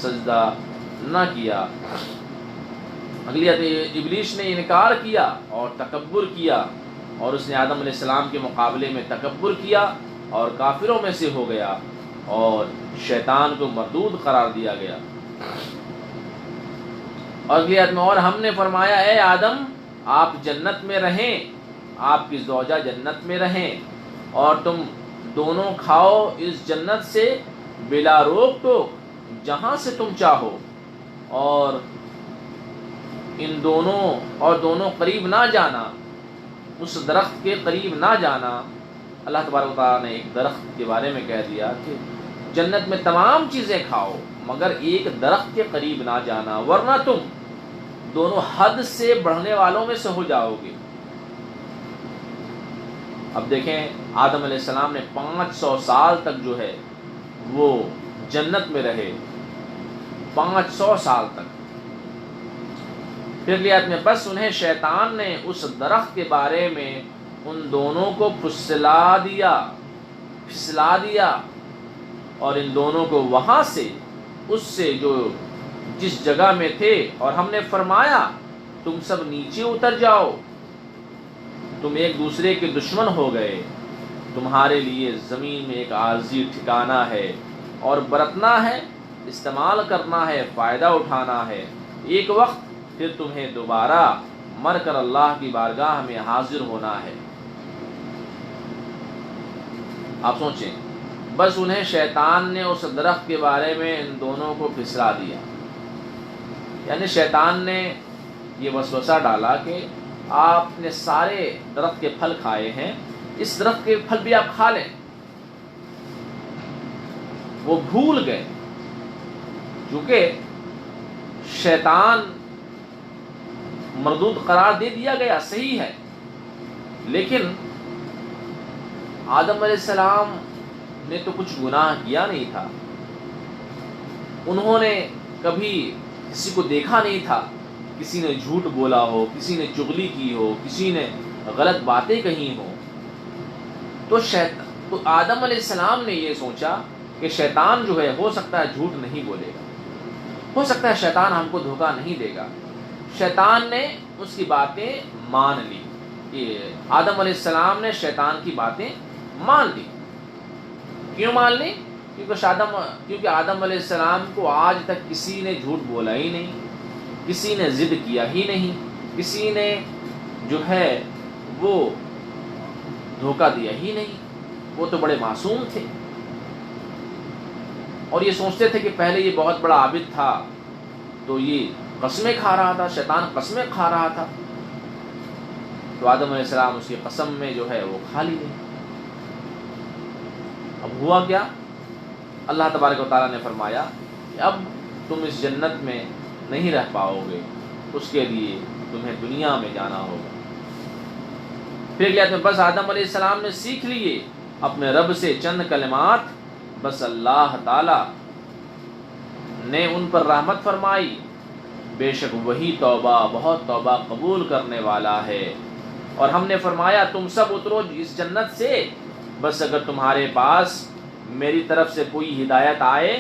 سجدہ نہ کیا۔ اگلی آیت ابلیس نے انکار کیا اور تکبر کیا، اور اس نے آدم علیہ السلام کے مقابلے میں تکبر کیا اور کافروں میں سے ہو گیا، اور شیطان کو مردود قرار دیا گیا۔ اور اگلی آیت میں اور ہم نے فرمایا اے آدم آپ جنت میں رہیں، آپ کی زوجہ جنت میں رہیں، اور تم دونوں کھاؤ اس جنت سے بلا روک ٹوک جہاں سے تم چاہو، اور دونوں قریب نہ جانا، اس درخت کے قریب نہ جانا۔ اللہ تبارک و تعالیٰ نے ایک درخت کے بارے میں کہہ دیا کہ جنت میں تمام چیزیں کھاؤ مگر ایک درخت کے قریب نہ جانا، ورنہ تم دونوں حد سے بڑھنے والوں میں سے ہو جاؤ گے۔ اب دیکھیں آدم علیہ السلام نے 500 سال تک جو ہے وہ جنت میں رہے، 500 سال تک۔ پھر لیا میں بس انہیں شیطان نے اس درخت کے بارے میں ان دونوں کو پھسلا دیا اور ان دونوں کو وہاں سے اس سے جو جس جگہ میں تھے، اور ہم نے فرمایا تم سب نیچے اتر جاؤ، تم ایک دوسرے کے دشمن ہو گئے، تمہارے لیے زمین میں ایک عارضی ٹھکانہ ہے، اور برتنا ہے، استعمال کرنا ہے، فائدہ اٹھانا ہے، ایک وقت پھر تمہیں دوبارہ مر کر اللہ کی بارگاہ میں حاضر ہونا ہے۔ آپ سوچیں، بس انہیں شیطان نے اس درخت کے بارے میں ان دونوں کو پھسلا دیا، یعنی شیطان نے یہ وسوسہ ڈالا کہ آپ نے سارے درخت کے پھل کھائے ہیں، اس درخت کے پھل بھی آپ کھا لیں۔ وہ بھول گئے، کیونکہ شیطان مردود قرار دے دیا گیا، صحیح ہے، لیکن آدم علیہ السلام نے تو کچھ گناہ کیا نہیں تھا، انہوں نے کبھی کسی کو دیکھا نہیں تھا، کسی نے جھوٹ بولا ہو، کسی نے چغلی کی ہو، کسی نے غلط باتیں کہی ہوں، تو آدم علیہ السلام نے یہ سوچا کہ شیطان جو ہے ہو سکتا ہے جھوٹ نہیں بولے گا، ہو سکتا ہے شیطان ہم کو دھوکہ نہیں دے گا۔ شیطان نے اس کی باتیں مان لی، آدم علیہ السلام نے شیطان کی باتیں مان لی۔ کیوں مان لی؟ کیونکہ آدم علیہ السلام کو آج تک کسی نے جھوٹ بولا ہی نہیں، کسی نے ضد کیا ہی نہیں، کسی نے جو ہے وہ دھوکہ دیا ہی نہیں، وہ تو بڑے معصوم تھے، اور یہ سوچتے تھے کہ پہلے یہ بہت بڑا عابد تھا تو یہ قسمیں کھا رہا تھا، شیطان قسمیں کھا رہا تھا، تو آدم علیہ السلام اس کی قسم میں جو ہے وہ کھا لیے۔ اب ہوا کیا؟ اللہ تبارک و تعالیٰ نے فرمایا کہ اب تم اس جنت میں نہیں رہ پاؤ گے، اس کے لیے تمہیں دنیا میں جانا ہوگا۔ پھر کیا تمہیں بس آدم علیہ السلام نے سیکھ لیے اپنے رب سے چند کلمات، بس اللہ تعالیٰ نے ان پر رحمت فرمائی، بے شک وہی بہت توبہ قبول کرنے والا ہے۔ اور ہم نے فرمایا تم سب اترو اس جنت سے، بس اگر تمہارے پاس میری طرف سے کوئی ہدایت آئے،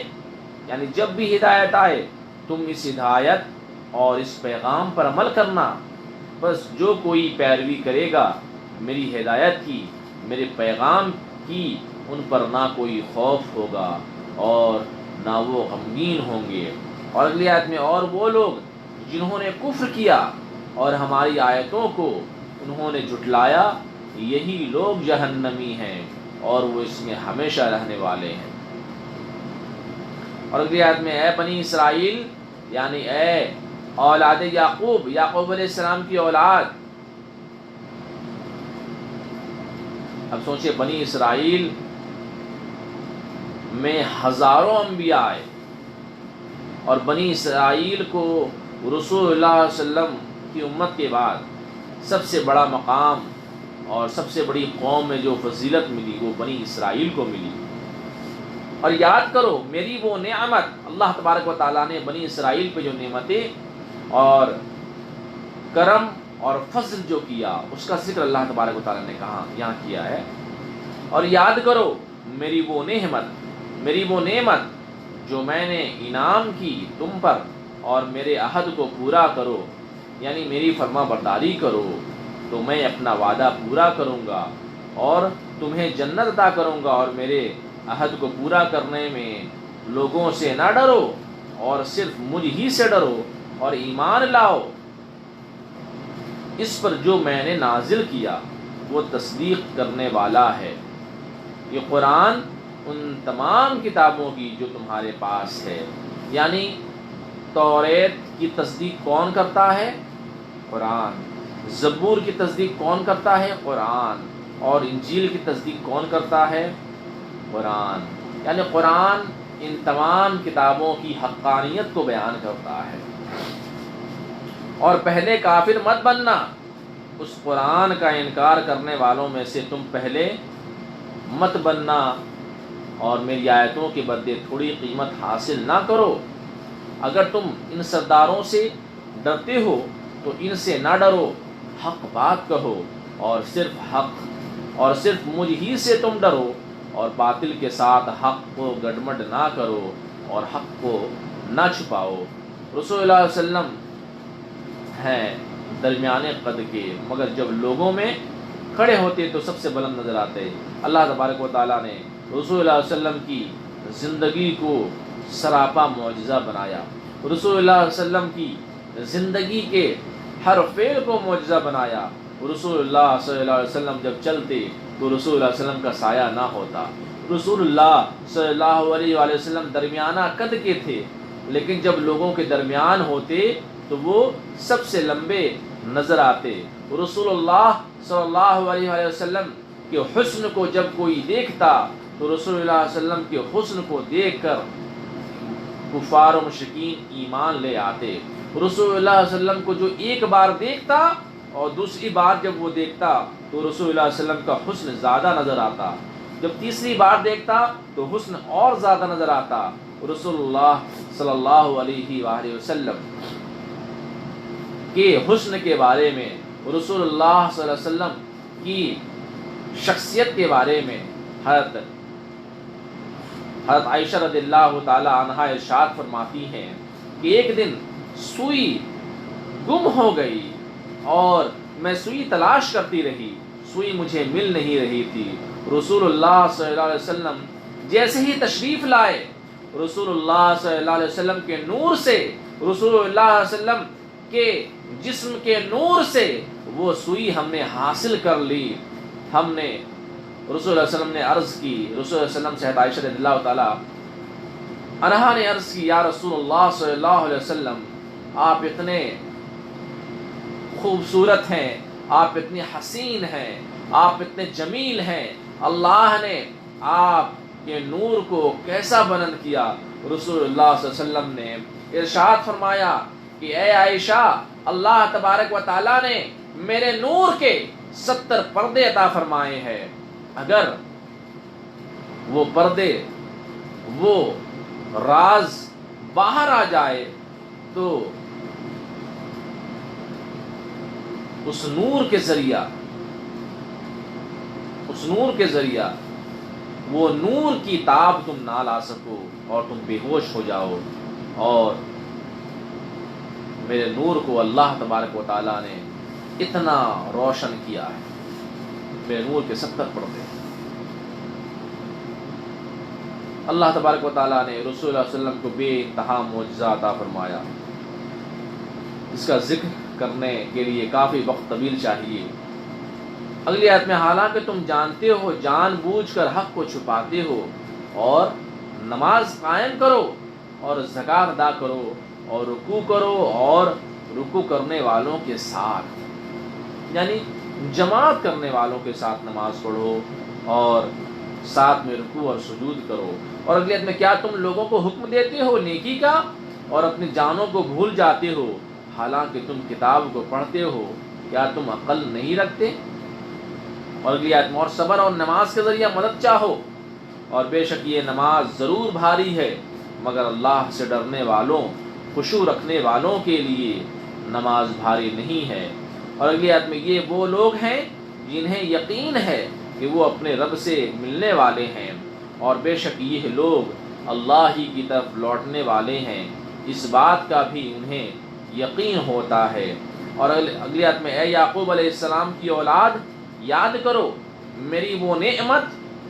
یعنی جب بھی ہدایت آئے تم اس ہدایت اور اس پیغام پر عمل کرنا، بس جو کوئی پیروی کرے گا میری ہدایت کی، میرے پیغام کی، ان پر نہ کوئی خوف ہوگا اور نہ وہ غمگین ہوں گے۔ اور اگلی آیت میں اور وہ لوگ جنہوں نے کفر کیا اور ہماری آیتوں کو انہوں نے جھٹلایا، یہی لوگ جہنمی ہیں اور وہ اس میں ہمیشہ رہنے والے ہیں۔ اور اگلی آیت میں اے بنی اسرائیل، یعنی اے اولاد یعقوب علیہ السلام کی اولاد۔ اب سوچیں بنی اسرائیل میں ہزاروں انبیاء آئے، اور بنی اسرائیل کو رسول اللہ صلی اللہ علیہ وسلم کی امت کے بعد سب سے بڑا مقام اور سب سے بڑی قوم میں جو فضیلت ملی وہ بنی اسرائیل کو ملی۔ اور یاد کرو میری وہ نعمت، اللہ تبارک و تعالیٰ نے بنی اسرائیل پہ جو نعمتیں اور کرم اور فضل جو کیا اس کا ذکر اللہ تبارک و تعالیٰ نے کہا یہاں کیا ہے۔ اور یاد کرو میری وہ نعمت جو میں نے انعام کی تم پر، اور میرے عہد کو پورا کرو، یعنی میری فرما برداری کرو تو میں اپنا وعدہ پورا کروں گا اور تمہیں جنت عطا کروں گا، اور میرے عہد کو پورا کرنے میں لوگوں سے نہ ڈرو اور صرف مجھ ہی سے ڈرو، اور ایمان لاؤ اس پر جو میں نے نازل کیا وہ تصدیق کرنے والا ہے۔ یہ قرآن ان تمام کتابوں کی جو تمہارے پاس ہے، یعنی توریت کی تصدیق کون کرتا ہے؟ قرآن۔ زبور کی تصدیق کون کرتا ہے؟ قرآن۔ اور انجیل کی تصدیق کون کرتا ہے؟ قرآن۔ یعنی قرآن ان تمام کتابوں کی حقانیت کو بیان کرتا ہے۔ اور پہلے کافر مت بننا، اس قرآن کا انکار کرنے والوں میں سے تم پہلے مت بننا، اور میری آیتوں کے بدلے تھوڑی قیمت حاصل نہ کرو۔ اگر تم ان سرداروں سے ڈرتے ہو تو ان سے نہ ڈرو، حق بات کہو اور صرف مجھ ہی سے تم ڈرو، اور باطل کے ساتھ حق کو گڈمڈ نہ کرو اور حق کو نہ چھپاؤ۔ رسول اللہ علیہ وسلم ہیں درمیانے قد کے، مگر جب لوگوں میں کھڑے ہوتے تو سب سے بلند نظر آتے۔ اللہ تبارک و تعالیٰ نے رسول اللہ علیہ وسلم کی زندگی کو سراپا معجزہ بنایا، رسول اللہ علیہ وسلم کی زندگی کے ہر فعل کو معجزہ بنایا۔ رسول اللہ صلی اللہ علیہ وسلم جب چلتے تو رسول اللہ علیہ وسلم کا سایہ نہ ہوتا۔ رسول اللہ صلی اللہ علیہ وآلہ وسلم درمیانہ قد کے تھے، لیکن جب لوگوں کے درمیان ہوتے تو وہ سب سے لمبے نظر آتے۔ رسول اللہ صلی اللہ علیہ وآلہ وسلم کے حسن کو جب کوئی دیکھتا تو رسول اللہ علیہ وسلم کے حسن کو دیکھ کر کفار و مشرکین ایمان لے آتے۔ رسول اللہ علیہ وسلم کو جو ایک بار دیکھتا اور دوسری بار جب وہ دیکھتا تو رسول اللہ علیہ وسلم کا حسن زیادہ نظر آتا، جب تیسری بار دیکھتا تو حسن اور زیادہ نظر آتا۔ رسول اللہ صلی اللہ علیہ وآلہ وسلم کے حسن کے بارے میں، رسول اللہ صلی اللہ علیہ وسلم کی شخصیت کے بارے میں حضرت عائشہ رضی اللہ تعالی عنہا ارشاد فرماتی ہیں کہ ایک دن سوئی گم ہو گئی اور میں سوئی تلاش کرتی رہی، سوئی مجھے مل نہیں رہی تھی۔ رسول اللہ صلی اللہ علیہ وسلم جیسے ہی تشریف لائے، رسول اللہ صلی اللہ علیہ وسلم کے نور سے، رسول اللہ علیہ وسلم کے جسم کے نور سے وہ سوئی ہم نے حاصل کر لی۔ ہم نے رسول اللہ علیہ وسلم نے عرض کی، رسول اللہ علیہ وسلم سے عائشہ رضی اللہ تعالی عنہا نے عرض کی، یا رسول اللہ صلی اللہ علیہ وسلم، آپ اتنے خوبصورت ہیں، آپ اتنے حسین ہیں، آپ اتنے جمیل ہیں، اللہ نے آپ کے نور کو کیسا بلند کیا؟ رسول اللہ صلی اللہ علیہ وسلم نے ارشاد فرمایا کہ اے عائشہ، اللہ تبارک و تعالیٰ نے میرے نور کے 70 پردے عطا فرمائے ہیں، اگر وہ پردے، وہ راز باہر آ جائے تو اس نور کے ذریعہ وہ نور کی تاب تم نہ لا سکو اور تم بے ہوش ہو جاؤ۔ اور میرے نور کو اللہ تبارک و تعالیٰ نے اتنا روشن کیا ہے، میرے نور کے 70 پردے۔ اللہ تبارک و تعالیٰ نے رسول اللہ علیہ وسلم کو بے انتہا معجزہ عطا فرمایا، اس کا ذکر کرنے کے لیے کافی وقت طویل چاہیے۔ اگلی آیت میں، حالانکہ تم جانتے ہو جان بوجھ کر حق کو چھپاتے ہو، اور نماز قائم کرو اور زکوٰۃ ادا کرو اور رکوع کرو اور رکوع کرنے والوں کے ساتھ، یعنی جماعت کرنے والوں کے ساتھ نماز پڑھو اور ساتھ میں رکوع اور سجود کرو۔ اور اگلی آیت میں، کیا تم لوگوں کو حکم دیتے ہو نیکی کا اور اپنی جانوں کو بھول جاتے ہو، حالانکہ تم کتاب کو پڑھتے ہو، کیا تم عقل نہیں رکھتے؟ اور اگلی آیت میں، اور صبر اور نماز کے ذریعہ مدد چاہو، اور بے شک یہ نماز ضرور بھاری ہے، مگر اللہ سے ڈرنے والوں، خشوع رکھنے والوں کے لیے نماز بھاری نہیں ہے۔ اور اگلی آیت میں، یہ وہ لوگ ہیں جنہیں یقین ہے کہ وہ اپنے رب سے ملنے والے ہیں، اور بے شک یہ لوگ اللہ ہی کی طرف لوٹنے والے ہیں، اس بات کا بھی انہیں یقین ہوتا ہے۔ اور اگلی آیت میں، اے یعقوب علیہ السلام کی اولاد، یاد کرو میری وہ نعمت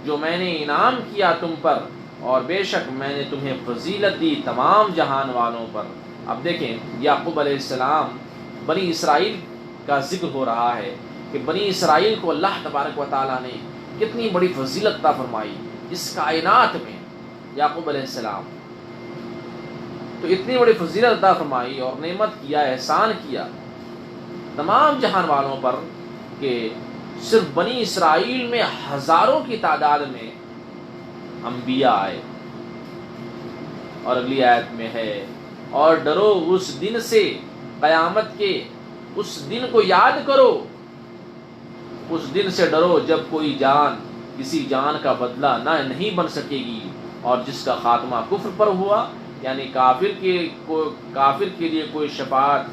جو میں نے انعام کیا تم پر، اور بے شک میں نے تمہیں فضیلت دی تمام جہان والوں پر۔ اب دیکھیں یعقوب علیہ السلام، بنی اسرائیل کا ذکر ہو رہا ہے کہ بنی اسرائیل کو اللہ تبارک و تعالیٰ نے کتنی بڑی فضیلت عطا فرمائی اس کائنات میں۔ یعقوب علیہ السلام تو اتنی بڑی فضیلت عطا فرمائی اور نعمت کیا، احسان کیا تمام جہان والوں پر کہ صرف بنی اسرائیل میں ہزاروں کی تعداد میں انبیاء آئے۔ اور اگلی آیت میں ہے اور ڈرو اس دن سے، قیامت کے اس دن کو یاد کرو، اس دن سے ڈرو جب کوئی جان کسی جان کا بدلہ نہیں بن سکے گی، اور جس کا خاتمہ کفر پر ہوا، یعنی کافر کے لیے کوئی شفاعت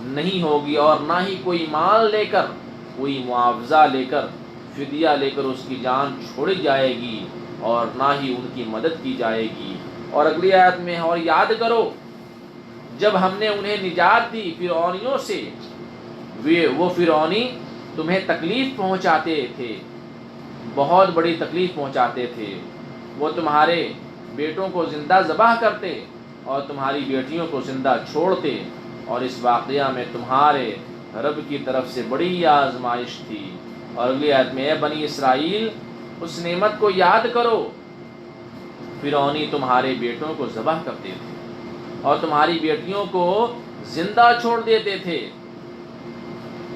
نہیں ہوگی، اور نہ ہی کوئی مال لے کر، کوئی معاوضہ لے کر، فدیہ لے کر اس کی جان چھوڑی جائے گی، اور نہ ہی ان کی مدد کی جائے گی۔ اور اگلی آیت میں اور یاد کرو جب ہم نے انہیں نجات دی فرعونیوں سے، وہ فرعونی تمہیں تکلیف پہنچاتے تھے، بہت بڑی تکلیف پہنچاتے تھے، وہ تمہارے بیٹوں کو زندہ ذبح کرتے اور تمہاری بیٹیوں کو زندہ چھوڑتے، اور اس واقعہ میں تمہارے رب کی طرف سے بڑی آزمائش تھی۔ اور اگلی آیت میں اے بنی اسرائیل اس نعمت کو یاد کرو، فرعونی تمہارے بیٹوں کو ذبح کرتے تھے اور تمہاری بیٹیوں کو زندہ چھوڑ دیتے تھے۔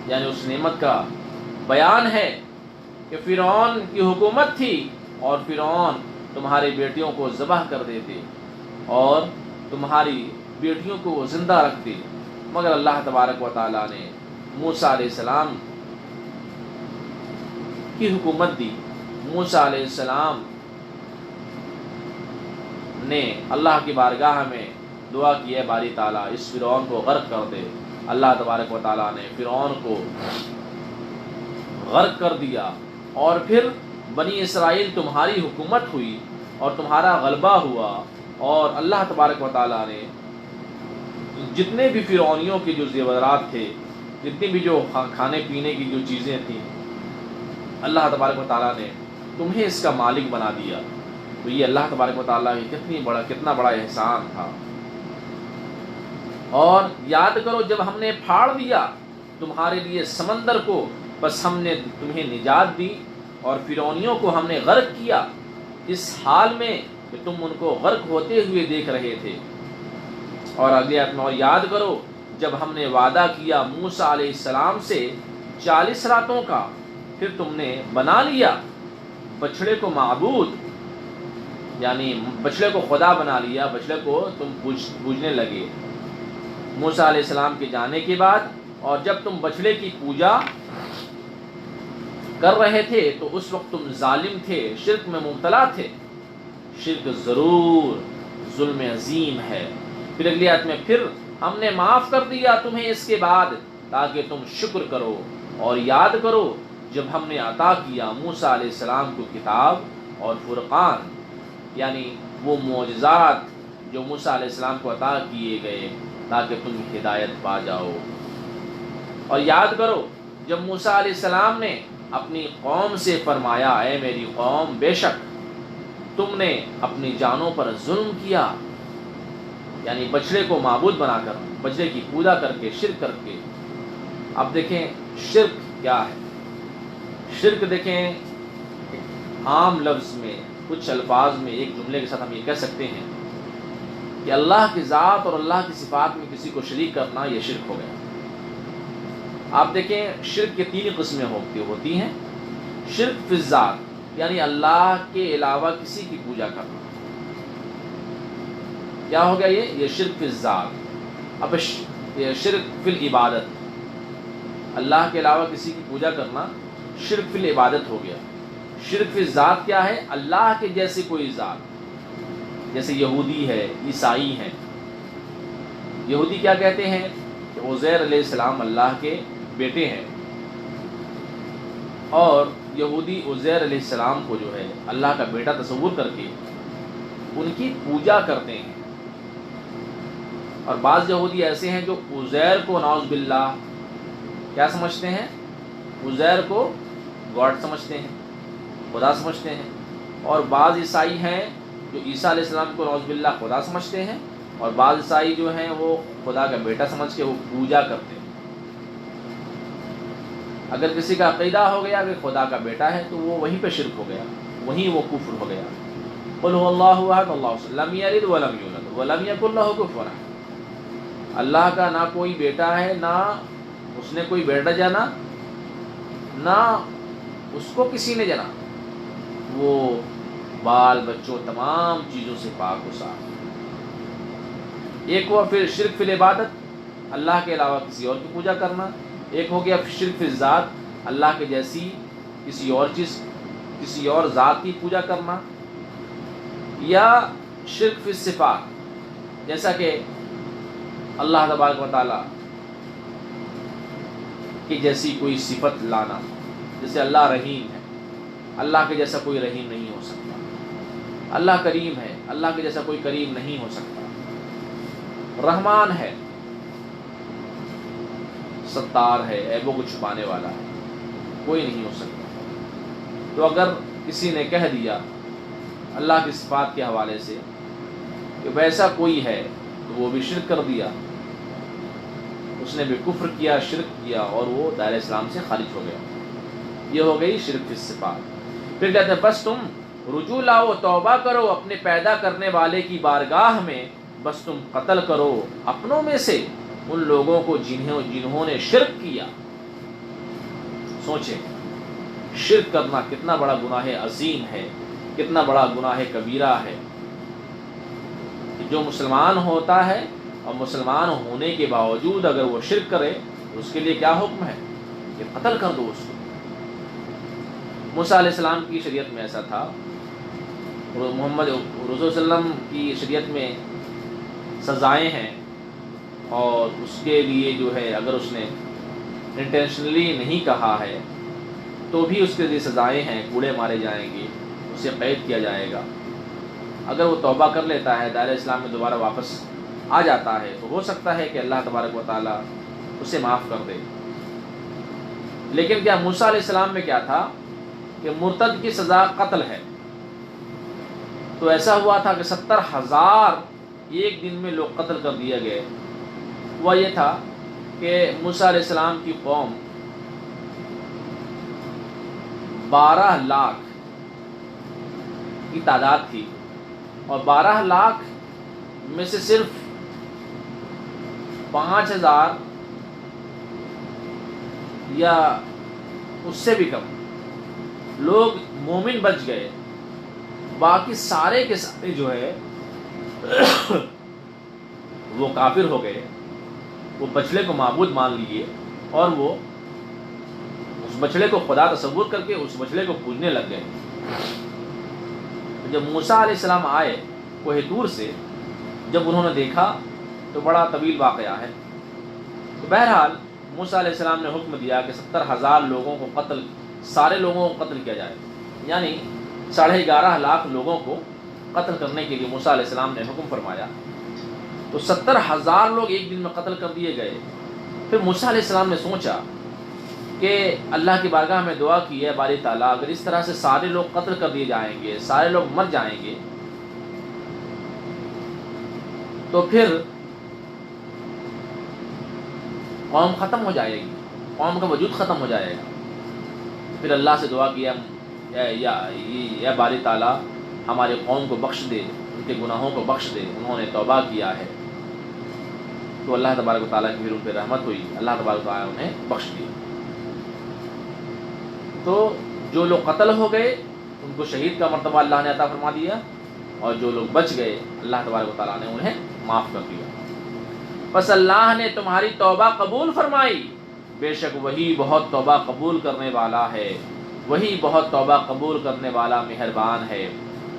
یعنی اس نعمت کا بیان ہے کہ فرعون کی حکومت تھی اور فرعون تمہاری بیٹیوں کو ذبح کر دیتے اور تمہاری بیٹیوں کو وہ زندہ رکھتے، مگر اللہ تبارک و تعالیٰ نے موسیٰ علیہ السلام کی حکومت دی۔ موسیٰ علیہ السلام نے اللہ کی بارگاہ میں دعا کی، اے باری تعالیٰ اس فرعون کو غرق کر دے۔ اللہ تبارک و تعالیٰ نے فرعون کو غرق کر دیا، اور پھر بنی اسرائیل تمہاری حکومت ہوئی اور تمہارا غلبہ ہوا، اور اللہ تبارک و تعالیٰ نے جتنے بھی فرعونیوں کے جو زیورات تھے، جتنی بھی جو کھانے پینے کی جو چیزیں تھیں، اللہ تبارک و تعالیٰ نے تمہیں اس کا مالک بنا دیا۔ تو یہ اللہ تبارک و تعالیٰ کی کتنا بڑا احسان تھا۔ اور یاد کرو جب ہم نے پھاڑ دیا تمہارے لیے سمندر کو، بس ہم نے تمہیں نجات دی، اور فرعونیوں کو ہم نے غرق کیا اس حال میں کہ تم ان کو غرق ہوتے ہوئے دیکھ رہے تھے۔ اور اگلی آیت میں اور یاد کرو جب ہم نے وعدہ کیا موسیٰ علیہ السلام سے 40 راتوں کا، پھر تم نے بنا لیا بچڑے کو معبود، یعنی بچڑے کو خدا بنا لیا، بچڑے کو تم پوجنے لگے موسیٰ علیہ السلام کے جانے کے بعد۔ اور جب تم بچڑے کی پوجا کر رہے تھے تو اس وقت تم ظالم تھے، شرک میں مبتلا تھے۔ شرک ضرور ظلم عظیم ہے۔ پھر اگلی آیت میں پھر ہم نے معاف کر دیا تمہیں اس کے بعد تاکہ تم شکر کرو، اور یاد کرو جب ہم نے عطا کیا موسیٰ علیہ السلام کو کتاب اور فرقان، یعنی وہ معجزات جو موسیٰ علیہ السلام کو عطا کیے گئے تاکہ تم ہدایت پا جاؤ۔ اور یاد کرو جب موسیٰ علیہ السلام نے اپنی قوم سے فرمایا، اے میری قوم بے شک تم نے اپنی جانوں پر ظلم کیا، یعنی بچڑے کو معبود بنا کر، بچڑے کی پوجا کر کے، شرک کر کے۔ اب دیکھیں شرک کیا ہے۔ شرک دیکھیں عام لفظ میں، کچھ الفاظ میں، ایک جملے کے ساتھ ہم یہ کہہ سکتے ہیں کہ اللہ کی ذات اور اللہ کی صفات میں کسی کو شریک کرنا یہ شرک ہو گیا۔ آپ دیکھیں شرک کی 3 قسمیں ہوتی ہیں۔ شرک فی الذات، یعنی اللہ کے علاوہ کسی کی پوجا کرنا، کیا ہو گیا یہ شرک فی الذات۔ اب یہ شرک فی العبادت، اللہ کے علاوہ کسی کی پوجا کرنا شرک فی العبادت ہو گیا۔ شرک فی الذات کیا ہے؟ اللہ کے جیسے کوئی ذات، جیسے یہودی ہے، عیسائی ہیں۔ یہودی کیا کہتے ہیں کہ عزیر علیہ السلام اللہ کے بیٹے ہیں، اور یہودی عزیر علیہ السلام کو جو ہے اللہ کا بیٹا تصور کر کے ان کی پوجا کرتے ہیں۔ اور بعض یہودی ایسے ہیں جو عزیر کو نعوذ باللہ کیا سمجھتے ہیں؟ عزیر کو گاڈ سمجھتے ہیں، خدا سمجھتے ہیں۔ اور بعض عیسائی ہیں جو عیسیٰ علیہ السلام کو نعوذ باللہ خدا سمجھتے ہیں، اور بعض عیسائی جو ہیں وہ خدا کا بیٹا سمجھ کے وہ پوجا کرتے ہیں۔ اگر کسی کا عقیدہ ہو گیا کہ خدا کا بیٹا ہے تو وہ وہیں پہ شرک ہو گیا، وہیں وہ کفر ہو گیا۔ قل هو اللہ احد اللہ الصمد لم یلد ولم یولد ولم یکن لہ کفوا احد۔ اللہ کا نہ کوئی بیٹا ہے، نہ اس نے کوئی بیٹا جانا، نہ اس کو کسی نے جانا، وہ بال بچوں تمام چیزوں سے پاک و صاف۔ ایک ہوا پھر شرک فی العبادت، اللہ کے علاوہ کسی اور کی پوجا کرنا۔ ایک ہو گیا شرک فی الذات، اللہ کے جیسی کسی اور چیز، کسی اور ذات کی پوجا کرنا۔ یا شرک فی الصفات، جیسا کہ اللہ تبارک و تعالیٰ کی جیسی کوئی صفت لانا، جیسے اللہ رحیم ہے، اللہ کے جیسا کوئی رحیم نہیں ہو سکتا۔ اللہ کریم ہے، اللہ کے جیسا کوئی کریم نہیں ہو سکتا۔ رحمان ہے، ستار ہے، عیبوں کو چھپانے والا ہے، کوئی نہیں ہو سکتا۔ تو اگر کسی نے کہہ دیا اللہ کی صفات کے حوالے سے کہ ویسا کوئی ہے تو وہ بھی شرک کر دیا، اس نے بھی کفر کیا، شرک کیا، اور وہ دائرہ اسلام سے خارج ہو گیا۔ یہ ہو گئی شرک فی الصفات۔ پھر کہتے ہیں بس تم رجوع لاؤ، توبہ کرو اپنے پیدا کرنے والے کی بارگاہ میں، بس تم قتل کرو اپنوں میں سے ان لوگوں کو جنہوں نے شرک کیا۔ سوچیں، شرک کرنا کتنا بڑا گناہ عظیم ہے، کتنا بڑا گناہ کبیرہ ہے۔ کہ جو مسلمان ہوتا ہے اور مسلمان ہونے کے باوجود اگر وہ شرک کرے تو اس کے لیے کیا حکم ہے کہ قتل کر دو اس کو۔ موسیٰ علیہ السلام کی شریعت میں ایسا تھا، محمد رسول صلی اللہ علیہ وسلم کی شریعت میں سزائیں ہیں، اور اس کے لیے جو ہے اگر اس نے انٹینشنلی نہیں کہا ہے تو بھی اس کے لیے سزائیں ہیں، کوڑے مارے جائیں گے، اسے قید کیا جائے گا۔ اگر وہ توبہ کر لیتا ہے، دائرہ اسلام میں دوبارہ واپس آ جاتا ہے تو ہو سکتا ہے کہ اللہ تبارک و تعالیٰ اسے معاف کر دے۔ لیکن کیا موسیٰ علیہ السلام میں کیا تھا کہ مرتد کی سزا قتل ہے، تو ایسا ہوا تھا کہ 70,000 ایک دن میں لوگ قتل کر دیے گئے۔ وہ یہ تھا کہ موسیٰ علیہ السلام کی قوم 12 لاکھ کی تعداد تھی، اور 12 لاکھ میں سے صرف 5,000 یا اس سے بھی کم لوگ مومن بچ گئے، باقی سارے کے سارے جو ہے وہ کافر ہو گئے، وہ بچڑے کو معبود مان لیے، اور وہ اس بچڑے کو خدا تصور کر کے اس بچڑے کو پوجنے لگ گئے۔ جب موسیٰ علیہ السلام آئے کوہ طور سے، جب انہوں نے دیکھا تو بڑا طویل واقعہ ہے، تو بہرحال موسیٰ علیہ السلام نے حکم دیا کہ 70,000 لوگوں کو قتل، سارے لوگوں کو قتل کیا جائے، یعنی 11.5 لاکھ لوگوں کو قتل کرنے کے لیے موسیٰ علیہ السلام نے حکم فرمایا۔ تو 70,000 لوگ ایک دن میں قتل کر دیے گئے۔ پھر موسیٰ علیہ السلام نے سوچا کہ اللہ کی بارگاہ میں دعا کی ہے، باری تعالیٰ اگر اس طرح سے سارے لوگ قتل کر دیے جائیں گے، سارے لوگ مر جائیں گے، تو پھر قوم ختم ہو جائے گی، قوم کا وجود ختم ہو جائے گا۔ پھر اللہ سے دعا کیا، یا باری تعالیٰ ہماری قوم کو بخش دے، ان کے گناہوں کو بخش دے، انہوں نے توبہ کیا ہے۔ تو اللہ تبارک و تعالیٰ کی پھر ان پہ رحمت ہوئی، اللہ تبارک و تعالیٰ انہیں بخش دیا۔ تو جو لوگ قتل ہو گئے ان کو شہید کا مرتبہ اللہ نے عطا فرما دیا، اور جو لوگ بچ گئے اللہ تبارک و تعالیٰ نے انہیں معاف کر دیا۔ بس اللہ نے تمہاری توبہ قبول فرمائی، بے شک وہی بہت توبہ قبول کرنے والا ہے، وہی بہت توبہ قبول کرنے والا مہربان ہے۔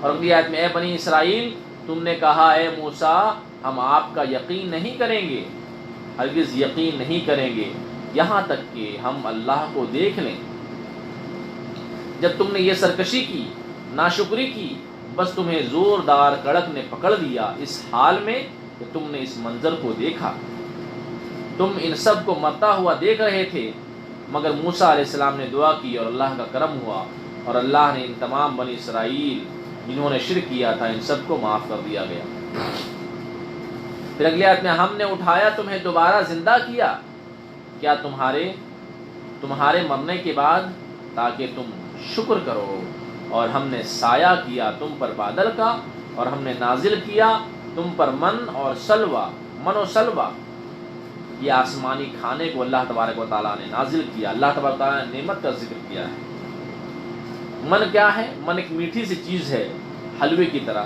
اور اگلی آیت میں، اے بنی اسرائیل تم نے کہا اے موسیٰ ہم آپ کا یقین نہیں کریں گے، ہرگز یقین نہیں کریں گے یہاں تک کہ ہم اللہ کو دیکھ لیں۔ جب تم نے یہ سرکشی کی، ناشکری کی، بس تمہیں زوردار کڑک نے پکڑ لیا اس حال میں کہ تم نے اس منظر کو دیکھا۔ تم ان سب کو مرتا ہوا دیکھ رہے تھے، مگر موسیٰ علیہ السلام نے دعا کی اور اللہ کا کرم ہوا، اور اللہ نے ان تمام بنی اسرائیل جنہوں نے شرک کیا تھا ان سب کو معاف کر دیا گیا۔ پھر اگلی آیت میں ہم نے اٹھایا تمہیں دوبارہ زندہ کیا کیا تمہارے مرنے کے بعد تاکہ تم شکر کرو، اور ہم نے سایہ کیا تم پر بادل کا، اور ہم نے نازل کیا تم پر من و سلوہ، یہ آسمانی کھانے کو اللہ تبارک و تعالیٰ نے نازل کیا۔ اللہ تبارک و تعالیٰ نے نعمت کا ذکر کیا ہے۔ من کیا ہے؟ من ایک میٹھی سی چیز ہے، حلوے کی طرح،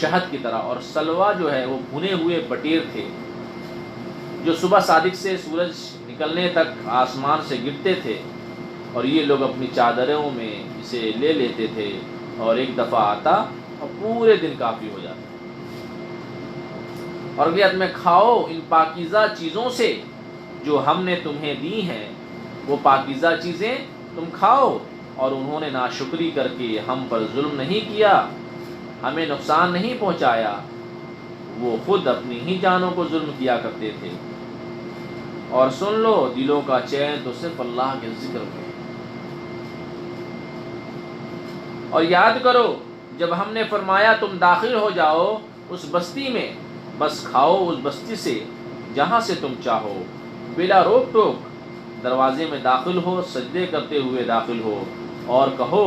شہد کی طرح، اور سلوہ جو ہے وہ بھنے ہوئے بٹیر تھے جو صبح صادق سے سورج نکلنے تک آسمان سے گرتے تھے، اور یہ لوگ اپنی چادروں میں اسے لے لیتے تھے، اور ایک دفعہ آتا اور پورے دن کافی ہو جاتا۔ اور اگلی آیت میں کھاؤ ان پاکیزہ چیزوں سے جو ہم نے تمہیں دی ہیں، وہ پاکیزہ چیزیں تم کھاؤ، اور انہوں نے ناشکری کر کے ہم پر ظلم نہیں کیا، ہمیں نقصان نہیں پہنچایا، وہ خود اپنی ہی جانوں کو ظلم کیا کرتے تھے۔ اور سن لو دلوں کا چین تو صرف اللہ کے ذکر میں۔ اور یاد کرو جب ہم نے فرمایا تم داخل ہو جاؤ اس بستی میں، بس کھاؤ اس بستی سے جہاں سے تم چاہو، بلا روک ٹوک دروازے میں داخل ہو، سجدے کرتے ہوئے داخل ہو، اور کہو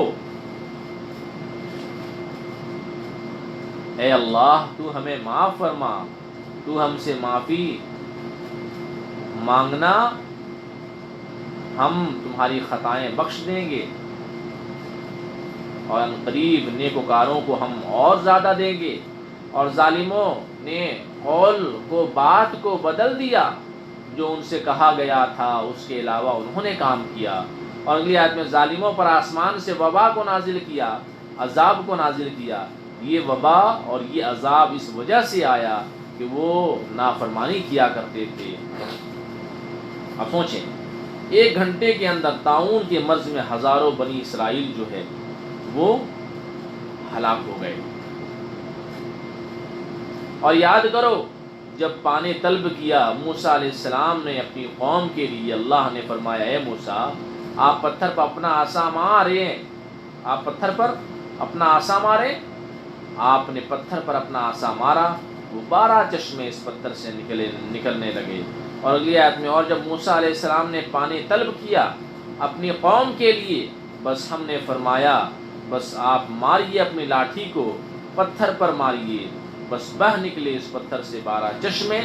اے اللہ تو ہمیں معاف فرما، تو ہم سے معافی مانگنا، ہم تمہاری خطائیں بخش دیں گے، اور قریب نیکوکاروں کو ہم اور زیادہ دیں گے۔ اور ظالموں نے قول کو، بات کو بدل دیا جو ان سے کہا گیا تھا، اس کے علاوہ انہوں نے کام کیا۔ اور اگلی آیت میں ظالموں پر آسمان سے وبا کو نازل کیا، عذاب کو نازل کیا۔ یہ وبا اور یہ عذاب اس وجہ سے آیا کہ وہ نافرمانی کیا کرتے تھے۔ اب سوچیں، 1 گھنٹے کے اندر طاعون کے مرض میں ہزاروں بنی اسرائیل جو ہے وہ ہلاک ہو گئے۔ اور یاد کرو جب پانی طلب کیا موسیٰ علیہ السلام نے اپنی قوم کے لیے، اللہ نے فرمایا اے موسیٰ آپ پتھر پر اپنا عصا مارے، آپ پتھر پر اپنا عصا مارے۔ آپ نے پتھر پر اپنا عصا مارا، وہ 12 چشمے اس پتھر سے نکلنے لگے۔ اور اگلی آیت میں اور جب موسیٰ علیہ السلام نے پانی طلب کیا اپنی قوم کے لیے، بس ہم نے فرمایا بس آپ ماریے اپنی لاٹھی کو پتھر پر ماریے، بس بہہ نکلے اس پتھر سے 12 چشمے،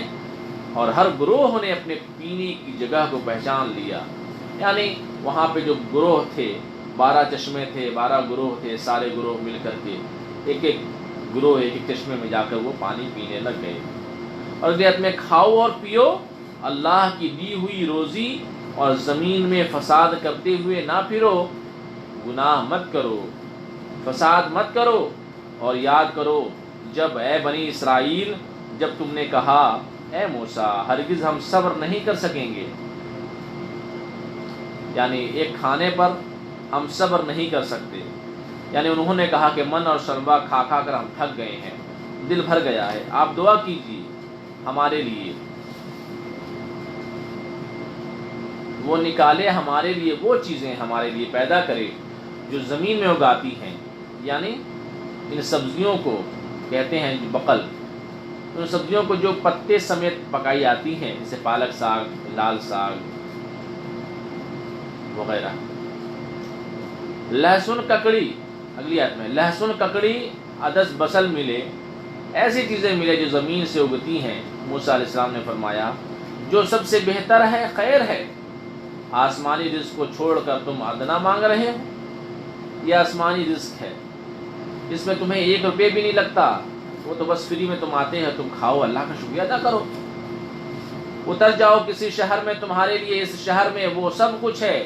اور ہر گروہ نے اپنے پینے کی جگہ کو پہچان لیا۔ یعنی وہاں پہ جو گروہ تھے، 12 چشمے تھے، 12 گروہ تھے، سارے گروہ مل کر کے ایک ایک گروہ ایک ایک چشمے میں جا کر وہ پانی پینے لگ گئے۔ اور اگلی آیت میں کھاؤ اور پیو اللہ کی دی ہوئی روزی، اور زمین میں فساد کرتے ہوئے نہ پھرو، گناہ مت کرو، فساد مت کرو۔ اور یاد کرو جب اے بنی اسرائیل، جب تم نے کہا اے موسیٰ ہرگز ہم صبر نہیں کر سکیں گے، یعنی ایک کھانے پر ہم صبر نہیں کر سکتے، یعنی انہوں نے کہا کہ من اور سلوہ کھا کھا کر ہم تھک گئے ہیں، دل بھر گیا ہے، آپ دعا کیجیے ہمارے لیے، وہ نکالے ہمارے لیے وہ چیزیں ہمارے لیے پیدا کرے جو زمین میں اگاتی ہیں، یعنی ان سبزیوں کو کہتے ہیں بقل، ان سبزیوں کو جو پتے سمیت پکائی آتی ہیں، جیسے پالک ساگ، لال ساگ وغیرہ۔ لہسن ککڑی، اگلی آیت میں لہسن ککڑی عدس بصل ملے، ایسی چیزیں ملے جو زمین سے اگتی ہیں۔ موسیٰ علیہ السلام نے فرمایا جو سب سے بہتر ہے، خیر ہے، آسمانی رزق کو چھوڑ کر تم ادنا مانگ رہے ہو، یہ آسمانی رزق ہے، اس میں تمہیں 1 روپے بھی نہیں لگتا، وہ تو بس فری میں تم آتے ہیں، تم کھاؤ، اللہ کا شکریہ ادا کرو۔ اتر جاؤ کسی شہر میں، تمہارے لیے اس شہر میں وہ سب کچھ ہے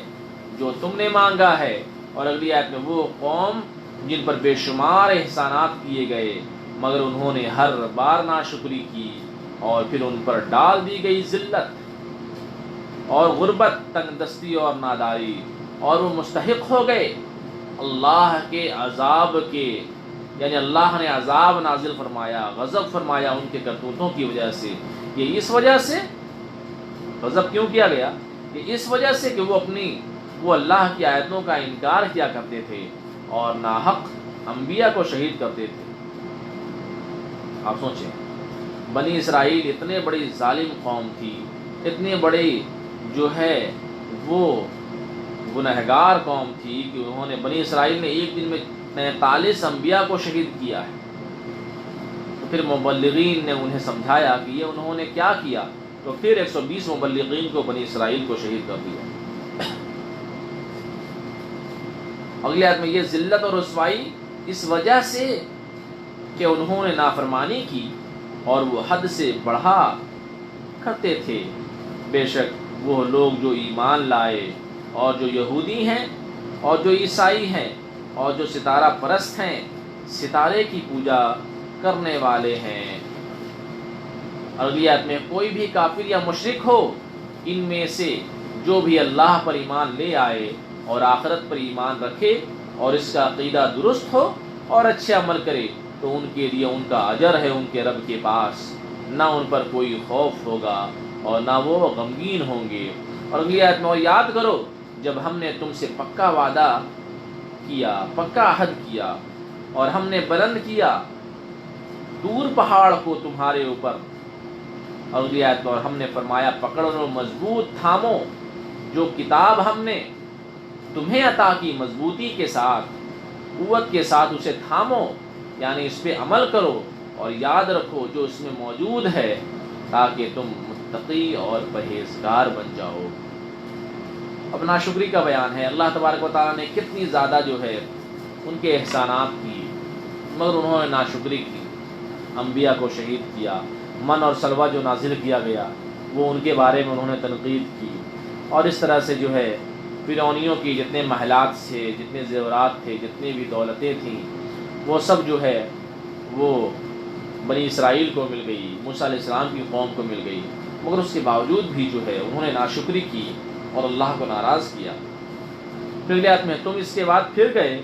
جو تم نے مانگا ہے۔ اور اگلی آیت میں وہ قوم جن پر بے شمار احسانات کیے گئے مگر انہوں نے ہر بار ناشکری کی، اور پھر ان پر ڈال دی گئی ذلت اور غربت، تنگ دستی اور ناداری، اور وہ مستحق ہو گئے اللہ کے عذاب کے، یعنی اللہ نے عذاب نازل فرمایا، غضب فرمایا ان کے کرتوتوں کی وجہ سے۔ یہ اس وجہ سے غضب کیوں کیا گیا؟ کہ اس وجہ سے کہ وہ اللہ کی آیتوں کا انکار کیا کرتے تھے اور ناحق انبیاء کو شہید کرتے تھے۔ آپ سوچیں بنی اسرائیل اتنے بڑی ظالم قوم تھی، اتنے بڑی جو ہے وہ گنہگار قوم تھی کہ انہوں نے بنی اسرائیل نے ایک دن میں 43 انبیاء کو شہید کیا ہے۔ تو پھر مبلغین نے انہیں سمجھایا کہ یہ انہوں نے کیا کیا، تو پھر 120 مبلغین کو بنی اسرائیل کو شہید کر دیا۔ اگلی آیت میں یہ ذلت اور رسوائی اس وجہ سے کہ انہوں نے نافرمانی کی اور وہ حد سے بڑھا کرتے تھے۔ بے شک وہ لوگ جو ایمان لائے اور جو یہودی ہیں اور جو عیسائی ہیں اور جو ستارہ پرست ہیں، ستارے کی پوجا کرنے والے ہیں۔ اگلی آیت میں کوئی بھی کافر یا مشرک ہو ان میں سے جو بھی اللہ پر ایمان لے آئے اور آخرت پر ایمان رکھے اور اس کا عقیدہ درست ہو اور اچھے عمل کرے تو ان کے لیے ان کا اجر ہے ان کے رب کے پاس، نہ ان پر کوئی خوف ہوگا اور نہ وہ غمگین ہوں گے۔ اور اگلی آیت میں اور یاد کرو جب ہم نے تم سے پکا وعدہ کیا، پکا عہد کیا اور ہم نے بلند کیا دور پہاڑ کو تمہارے اوپر۔ اور اگلی آیت میں اور ہم نے فرمایا پکڑ لو، مضبوط تھامو جو کتاب ہم نے تمہیں عطا کی، مضبوطی کے ساتھ، قوت کے ساتھ اسے تھامو، یعنی اس پہ عمل کرو اور یاد رکھو جو اس میں موجود ہے تاکہ تم متقی اور پرہیزگار بن جاؤ۔ اب ناشکری کا بیان ہے۔ اللہ تبارک و تعالیٰ نے کتنی زیادہ جو ہے ان کے احسانات کیے، مگر انہوں نے ناشکری کی، انبیاء کو شہید کیا، من اور سلوہ جو نازل کیا گیا وہ ان کے بارے میں انہوں نے تنقید کی، اور اس طرح سے جو ہے فرعونیوں کی جتنے محلات تھے، جتنے زیورات تھے، جتنی بھی دولتیں تھیں، وہ سب جو ہے وہ بنی اسرائیل کو مل گئی، موسیٰ علیہ السلام کی قوم کو مل گئی، مگر اس کے باوجود بھی جو ہے انہوں نے ناشکری کی اور اللہ کو ناراض کیا۔ پھر آیت میں تم اس کے بعد پھر گئے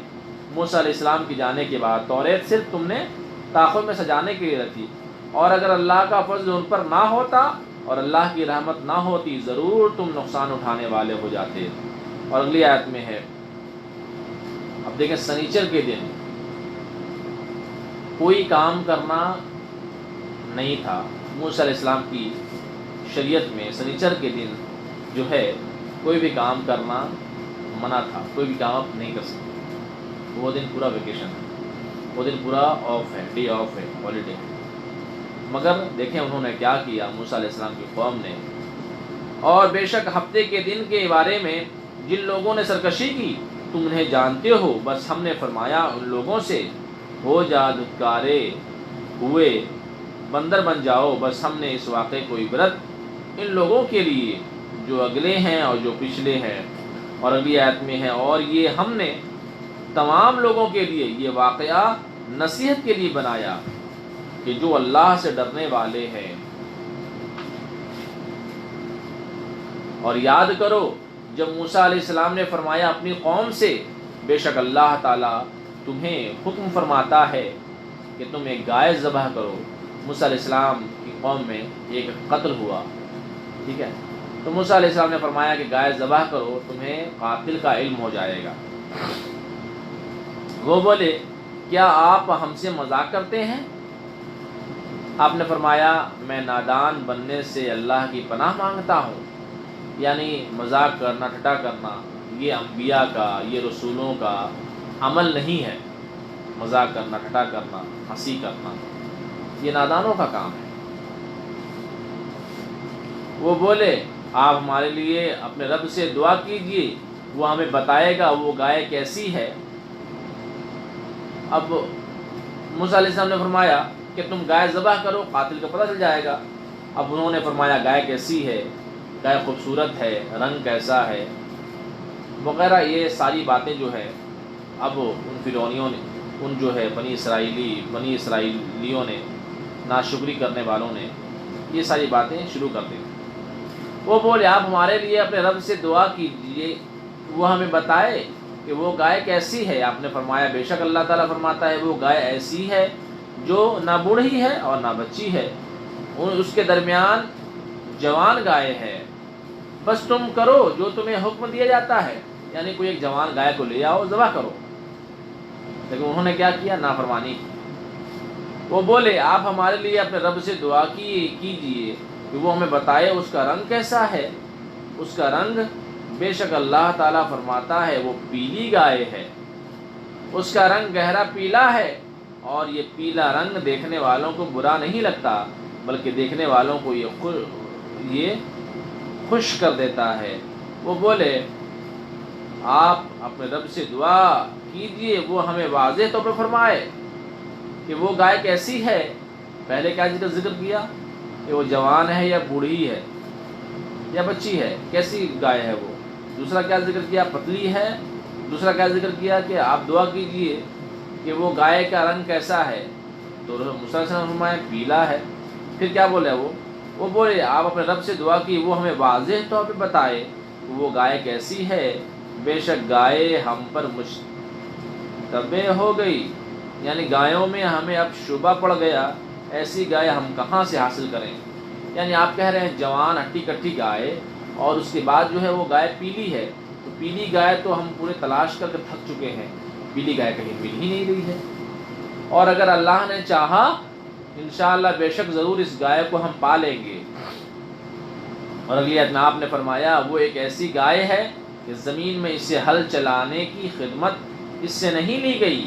موسیٰ علیہ السلام کی جانے کے بعد، توریت صرف تم نے تاخر میں سجانے کے لیے رکھی، اور اگر اللہ کا فضل ان پر نہ ہوتا اور اللہ کی رحمت نہ ہوتی ضرور تم نقصان اٹھانے والے ہو جاتے۔ اور اگلی آیت میں ہے، اب دیکھیں سنیچر کے دن کوئی کام کرنا نہیں تھا، موسیٰ علیہ السلام کی شریعت میں سنیچر کے دن جو ہے کوئی بھی کام کرنا منع تھا، کوئی بھی کام آپ نہیں کر سکتے، وہ دن پورا ویکیشن ہے، وہ دن پورا آف ہے، ڈے آف ہے، ہالیڈے ہے۔ مگر دیکھیں انہوں نے کیا کیا موسیٰ علیہ السلام کی قوم نے، اور بے شک ہفتے کے دن کے بارے میں جن لوگوں نے سرکشی کی تم انہیں جانتے ہو، بس ہم نے فرمایا ان لوگوں سے ہو جا دھتکارے ہوئے بندر بن جاؤ، بس ہم نے اس واقعے کو عبرت ان لوگوں کے لیے جو اگلے ہیں اور جو پچھلے ہیں۔ اور اگلی آیت میں ہے اور یہ ہم نے تمام لوگوں کے لیے یہ واقعہ نصیحت کے لیے بنایا کہ جو اللہ سے ڈرنے والے ہیں۔ اور یاد کرو جب موسیٰ علیہ السلام نے فرمایا اپنی قوم سے بے شک اللہ تعالیٰ تمہیں حکم فرماتا ہے کہ تم ایک گائے ذبح کرو۔ موسیٰ علیہ السلام کی قوم میں ایک قتل ہوا، ٹھیک ہے، تو موسیٰ علیہ السلام نے فرمایا کہ گائے ذبح کرو، تمہیں قاتل کا علم ہو جائے گا۔ وہ بولے کیا آپ ہم سے مذاق کرتے ہیں؟ آپ نے فرمایا میں نادان بننے سے اللہ کی پناہ مانگتا ہوں، یعنی مذاق کرنا، ٹھٹا کرنا یہ انبیاء کا، یہ رسولوں کا عمل نہیں ہے۔ مذاق کرنا، ٹھٹا کرنا، ہنسی کرنا یہ نادانوں کا کام ہے۔ وہ بولے آپ ہمارے لیے اپنے رب سے دعا کیجئے، وہ ہمیں بتائے گا وہ گائے کیسی ہے۔ اب موسیٰ علیہ السلام نے فرمایا کہ تم گائے ذبح کرو، قاتل کو پتہ چل جائے گا۔ اب انہوں نے فرمایا گائے کیسی ہے، گائے خوبصورت ہے، رنگ کیسا ہے وغیرہ، یہ ساری باتیں جو ہے اب ان فرعونیوں نے، ان جو ہے بنی اسرائیلیوں نے، ناشکری کرنے والوں نے یہ ساری باتیں شروع کر دیں۔ وہ بولے آپ ہمارے لیے اپنے رب سے دعا کیجئے، وہ ہمیں بتائے کہ وہ گائے کیسی ہے۔ آپ نے فرمایا بے شک اللہ تعالیٰ فرماتا ہے وہ گائے ایسی ہے جو نہ بوڑھی ہے اور نہ بچی ہے، اس کے درمیان جوان گائے ہے، بس تم کرو جو تمہیں حکم دیا جاتا ہے، یعنی کوئی ایک جوان گائے کو لے آؤ ذبح کرو۔ لیکن انہوں نے کیا کیا؟ نافرمانی کی۔ وہ بولے آپ ہمارے لیے اپنے رب سے دعا کیجئے کہ وہ ہمیں بتائے اس کا رنگ کیسا ہے۔ اس کا رنگ بے شک اللہ تعالیٰ فرماتا ہے وہ پیلی گائے ہے، اس کا رنگ گہرا پیلا ہے، اور یہ پیلا رنگ دیکھنے والوں کو برا نہیں لگتا بلکہ دیکھنے والوں کو یہ خوش کر دیتا ہے۔ وہ بولے آپ اپنے رب سے دعا کیجئے وہ ہمیں واضح طور پر فرمائے کہ وہ گائے کیسی ہے۔ پہلے کیا ذکر کیا کہ وہ جوان ہے یا بوڑھی ہے یا بچی ہے، کیسی گائے ہے وہ۔ دوسرا کیا ذکر کیا، پتلی ہے۔ دوسرا کیا ذکر کیا کہ آپ دعا کیجئے کہ وہ گائے کا رنگ کیسا ہے، تو موسیٰ علیہ السلام نے فرمایا پیلا ہے۔ پھر کیا بولے وہ بولے آپ اپنے رب سے دعا کی وہ ہمیں واضح طور پہ بتائے کہ وہ گائے کیسی ہے، بے شک گائے ہم پر مشتبہ ہو گئی، یعنی گایوں میں ہمیں اب شبہ پڑ گیا، ایسی گائے ہم کہاں سے حاصل کریں۔ یعنی آپ کہہ رہے ہیں جوان ہٹی کٹی گائے اور اس کے بعد جو ہے وہ گائے پیلی ہے، تو پیلی گائے تو ہم پورے تلاش کر کے تھک چکے ہیں، پیلی گائے کہیں مل ہی نہیں رہی ہے، اور اگر اللہ نے چاہا انشاءاللہ بے شک ضرور اس گائے کو ہم پا لیں گے۔ اور اگلی آیت میں آپ نے فرمایا وہ ایک ایسی گائے ہے کہ زمین میں اسے ہل چلانے کی خدمت اس سے نہیں لی گئی،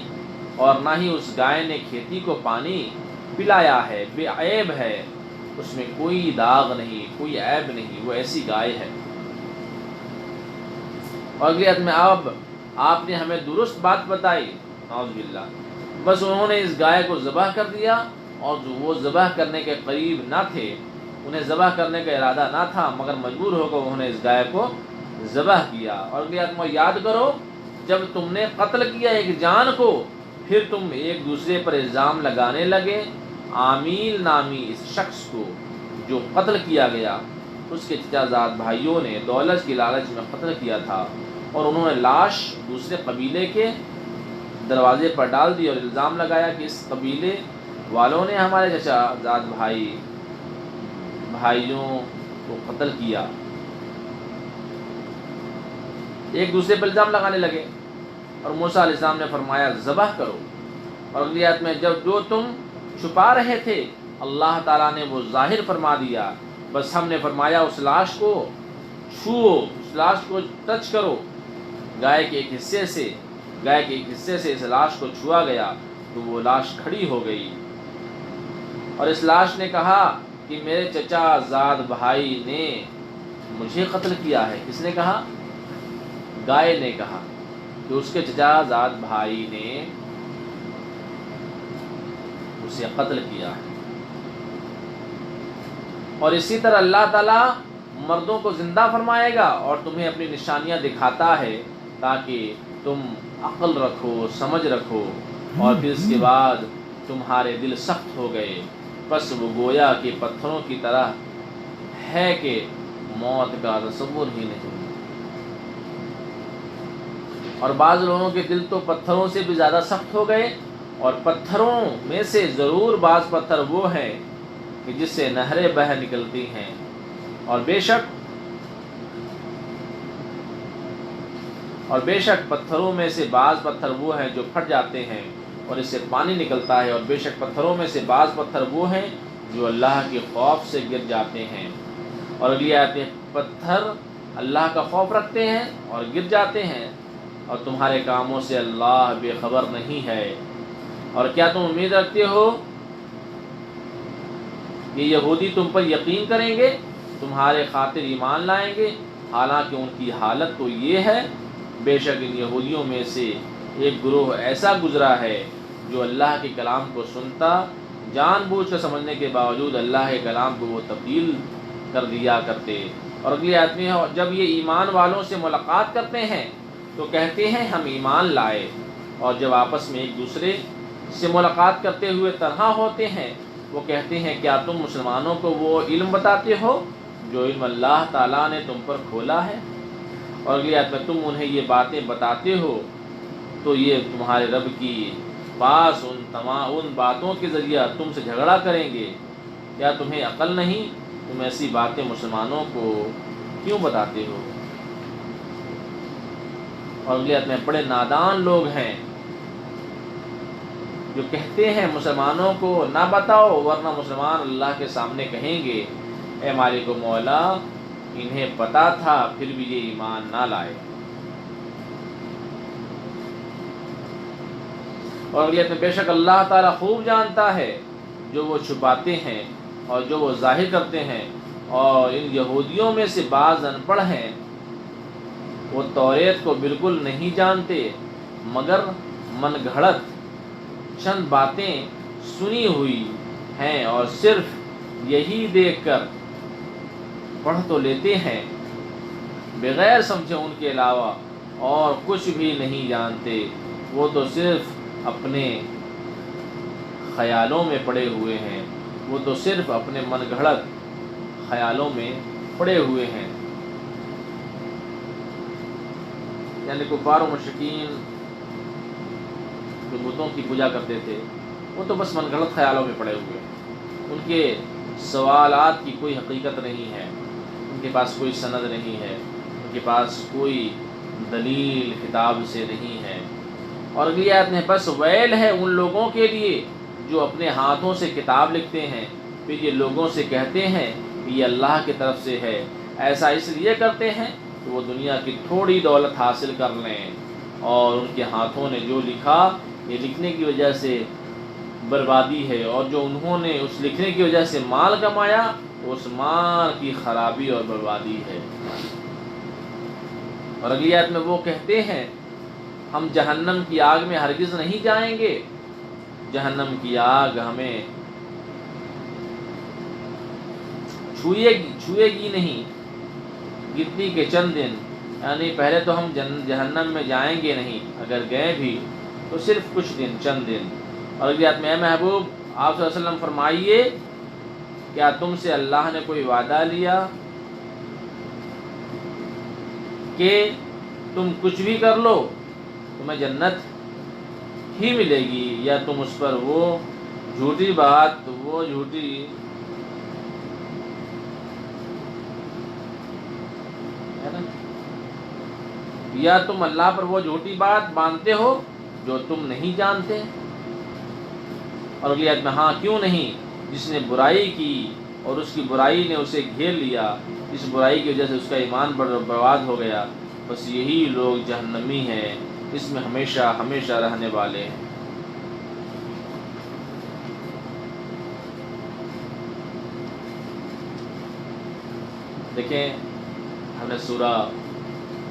اور نہ ہی اس گائے نے کھیتی کو پانی پلایا ہے، بے عیب ہے، اس میں کوئی داغ نہیں، کوئی عیب نہیں، وہ ایسی گائے ہے۔ اور اگلی آیت میں اب آپ نے ہمیں درست بات بتائی، نعوذ باللہ، بس انہوں نے اس گائے کو ذبح کر دیا، اور جو وہ ذبح کرنے کے قریب نہ تھے، انہیں ذبح کرنے کا ارادہ نہ تھا، مگر مجبور ہو کر انہوں نے اس گائے کو ذبح کیا۔ اور اگلی آیت میں یاد کرو جب تم نے قتل کیا ایک جان کو، پھر تم ایک دوسرے پر الزام لگانے لگے، عامل نامی اس شخص کو جو قتل کیا گیا، اس کے چچا زاد بھائیوں نے دولت کی لالچ میں قتل کیا تھا، اور انہوں نے لاش دوسرے قبیلے کے دروازے پر ڈال دی اور الزام لگایا کہ اس قبیلے والوں نے ہمارے چچا زاد بھائیوں کو قتل کیا، ایک دوسرے پر الزام لگانے لگے، اور موسیٰ علیہ السلام نے فرمایا ذبح کرو۔ اور اگلی آیت میں جب جو تم چھپا رہے تھے اللہ تعالیٰ نے وہ ظاہر فرما دیا، بس ہم نے فرمایا اس لاش کو چھوؤ، اس لاش کو ٹچ کرو، گائے کے ایک حصے سے اس لاش کو چھوا گیا تو وہ لاش کھڑی ہو گئی، اور اس لاش نے کہا کہ میرے چچا زاد بھائی نے مجھے قتل کیا ہے۔ کس نے کہا؟ گائے نے کہا کہ اس کے چچا زاد بھائی نے اسے قتل کیا ہے۔ اور اسی طرح اللہ تعالیٰ مردوں کو زندہ فرمائے گا اور تمہیں اپنی نشانیاں دکھاتا ہے تاکہ تم عقل رکھو، سمجھ رکھو، اور پھر اس کے بعد تمہارے دل سخت ہو گئے، بس وہ گویا کہ پتھروں کی طرح ہے کہ موت کا تصور ہی نہیں۔ اور بعض لوگوں کے دل تو پتھروں سے بھی زیادہ سخت ہو گئے، اور پتھروں میں سے ضرور بعض پتھر وہ ہیں کہ جس سے نہریں بہہ نکلتی ہیں، اور بے شک پتھروں میں سے بعض پتھر وہ ہیں جو پھٹ جاتے ہیں اور اس سے پانی نکلتا ہے، اور بے شک پتھروں میں سے بعض پتھر وہ ہیں جو اللہ کے خوف سے گر جاتے ہیں۔ اور اگلی آیت میں پتھر اللہ کا خوف رکھتے ہیں اور گر جاتے ہیں، اور تمہارے کاموں سے اللہ بے خبر نہیں ہے۔ اور کیا تم امید رکھتے ہو کہ یہودی تم پر یقین کریں گے، تمہارے خاطر ایمان لائیں گے، حالانکہ ان کی حالت تو یہ ہے، بے شک ان یہودیوں میں سے ایک گروہ ایسا گزرا ہے جو اللہ کے کلام کو سنتا، جان بوجھ کر سمجھنے کے باوجود اللہ کے کلام کو وہ تبدیل کر دیا کرتے۔ اور اگلی آیت میں جب یہ ایمان والوں سے ملاقات کرتے ہیں تو کہتے ہیں ہم ایمان لائے، اور جب آپس میں ایک دوسرے سے ملاقات کرتے ہوئے تنہا ہوتے ہیں وہ کہتے ہیں کیا تم مسلمانوں کو وہ علم بتاتے ہو جو علم اللہ تعالیٰ نے تم پر کھولا ہے؟ اور اگلی آیت میں تم انہیں یہ باتیں بتاتے ہو تو یہ تمہارے رب کی پاس ان باتوں کے ذریعہ تم سے جھگڑا کریں گے، کیا تمہیں عقل نہیں؟ تم ایسی باتیں مسلمانوں کو کیوں بتاتے ہو؟ اور اگلی آیت میں بڑے نادان لوگ ہیں جو کہتے ہیں مسلمانوں کو نہ بتاؤ ورنہ مسلمان اللہ کے سامنے کہیں گے اے مالک و مولا انہیں پتہ تھا پھر بھی یہ ایمان نہ لائے۔ اور یہ بے شک اللہ تعالیٰ خوب جانتا ہے جو وہ چھپاتے ہیں اور جو وہ ظاہر کرتے ہیں، اور ان یہودیوں میں سے بعض ان پڑھ ہیں، وہ توریت کو بالکل نہیں جانتے مگر من گھڑت چند باتیں سنی ہوئی ہیں اور صرف یہی دیکھ کر پڑھ تو لیتے ہیں، بغیر سمجھے ان کے علاوہ اور کچھ بھی نہیں جانتے، وہ تو صرف اپنے خیالوں میں پڑے ہوئے ہیں، وہ تو صرف اپنے من گھڑت خیالوں میں پڑے ہوئے ہیں۔ یعنی کفار و مشرکین جو بتوں کی پوجا کرتے تھے وہ تو بس من گھڑت خیالوں میں پڑے ہوئے ہیں، ان کے سوالات کی کوئی حقیقت نہیں ہے، ان کے پاس کوئی سند نہیں ہے، ان کے پاس کوئی دلیل کتاب سے نہیں ہے۔ اور اگلی آیت میں بس ویل ہے ان لوگوں کے لیے جو اپنے ہاتھوں سے کتاب لکھتے ہیں پھر یہ لوگوں سے کہتے ہیں کہ یہ اللہ کی طرف سے ہے، ایسا اس لیے کرتے ہیں کہ وہ دنیا کی تھوڑی دولت حاصل کر لیں، اور ان کے ہاتھوں نے جو لکھا یہ لکھنے کی وجہ سے بربادی ہے، اور جو انہوں نے اس لکھنے کی وجہ سے مال کمایا اس مال کی خرابی اور بربادی ہے۔ اور اگلی آیت میں وہ کہتے ہیں ہم جہنم کی آگ میں ہرگز نہیں جائیں گے، جہنم کی آگ ہمیں چھوئے گی نہیں گرتی کے چند دن، یعنی پہلے تو ہم جہنم میں جائیں گے نہیں، اگر گئے بھی تو صرف کچھ دن، چند دن۔ اور اگلی آیت میں اے محبوب آپ صلی اللہ علیہ وسلم فرمائیے کیا تم سے اللہ نے کوئی وعدہ لیا کہ تم کچھ بھی کر لو تمہیں جنت ہی ملے گی، یا تم اس پر وہ جھوٹی بات یا تم اللہ پر وہ جھوٹی بات باندھتے ہو جو تم نہیں جانتے۔ اور اگلی آیت میں ہاں کیوں نہیں، جس نے برائی کی اور اس کی برائی نے اسے گھیر لیا، اس برائی کی وجہ سے اس کا ایمان برباد ہو گیا، بس یہی لوگ جہنمی ہیں، اس میں ہمیشہ ہمیشہ رہنے والے ہیں۔ دیکھیں ہم نے سورہ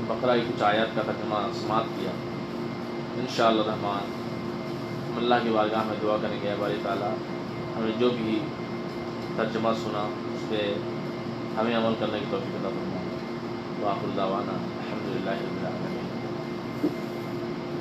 بقرہ کی کچھ آیات کا ترجمہ سماعت کیا، انشاءاللہ الرحمن ہم اللہ کی بارگاہ میں دعا کریں گے اے باری تعالیٰ ہم نے جو بھی ترجمہ سنا اس پہ ہمیں عمل کرنے کی توفیق عطا فرمائے۔ وآخر دعوانا الحمدللہ۔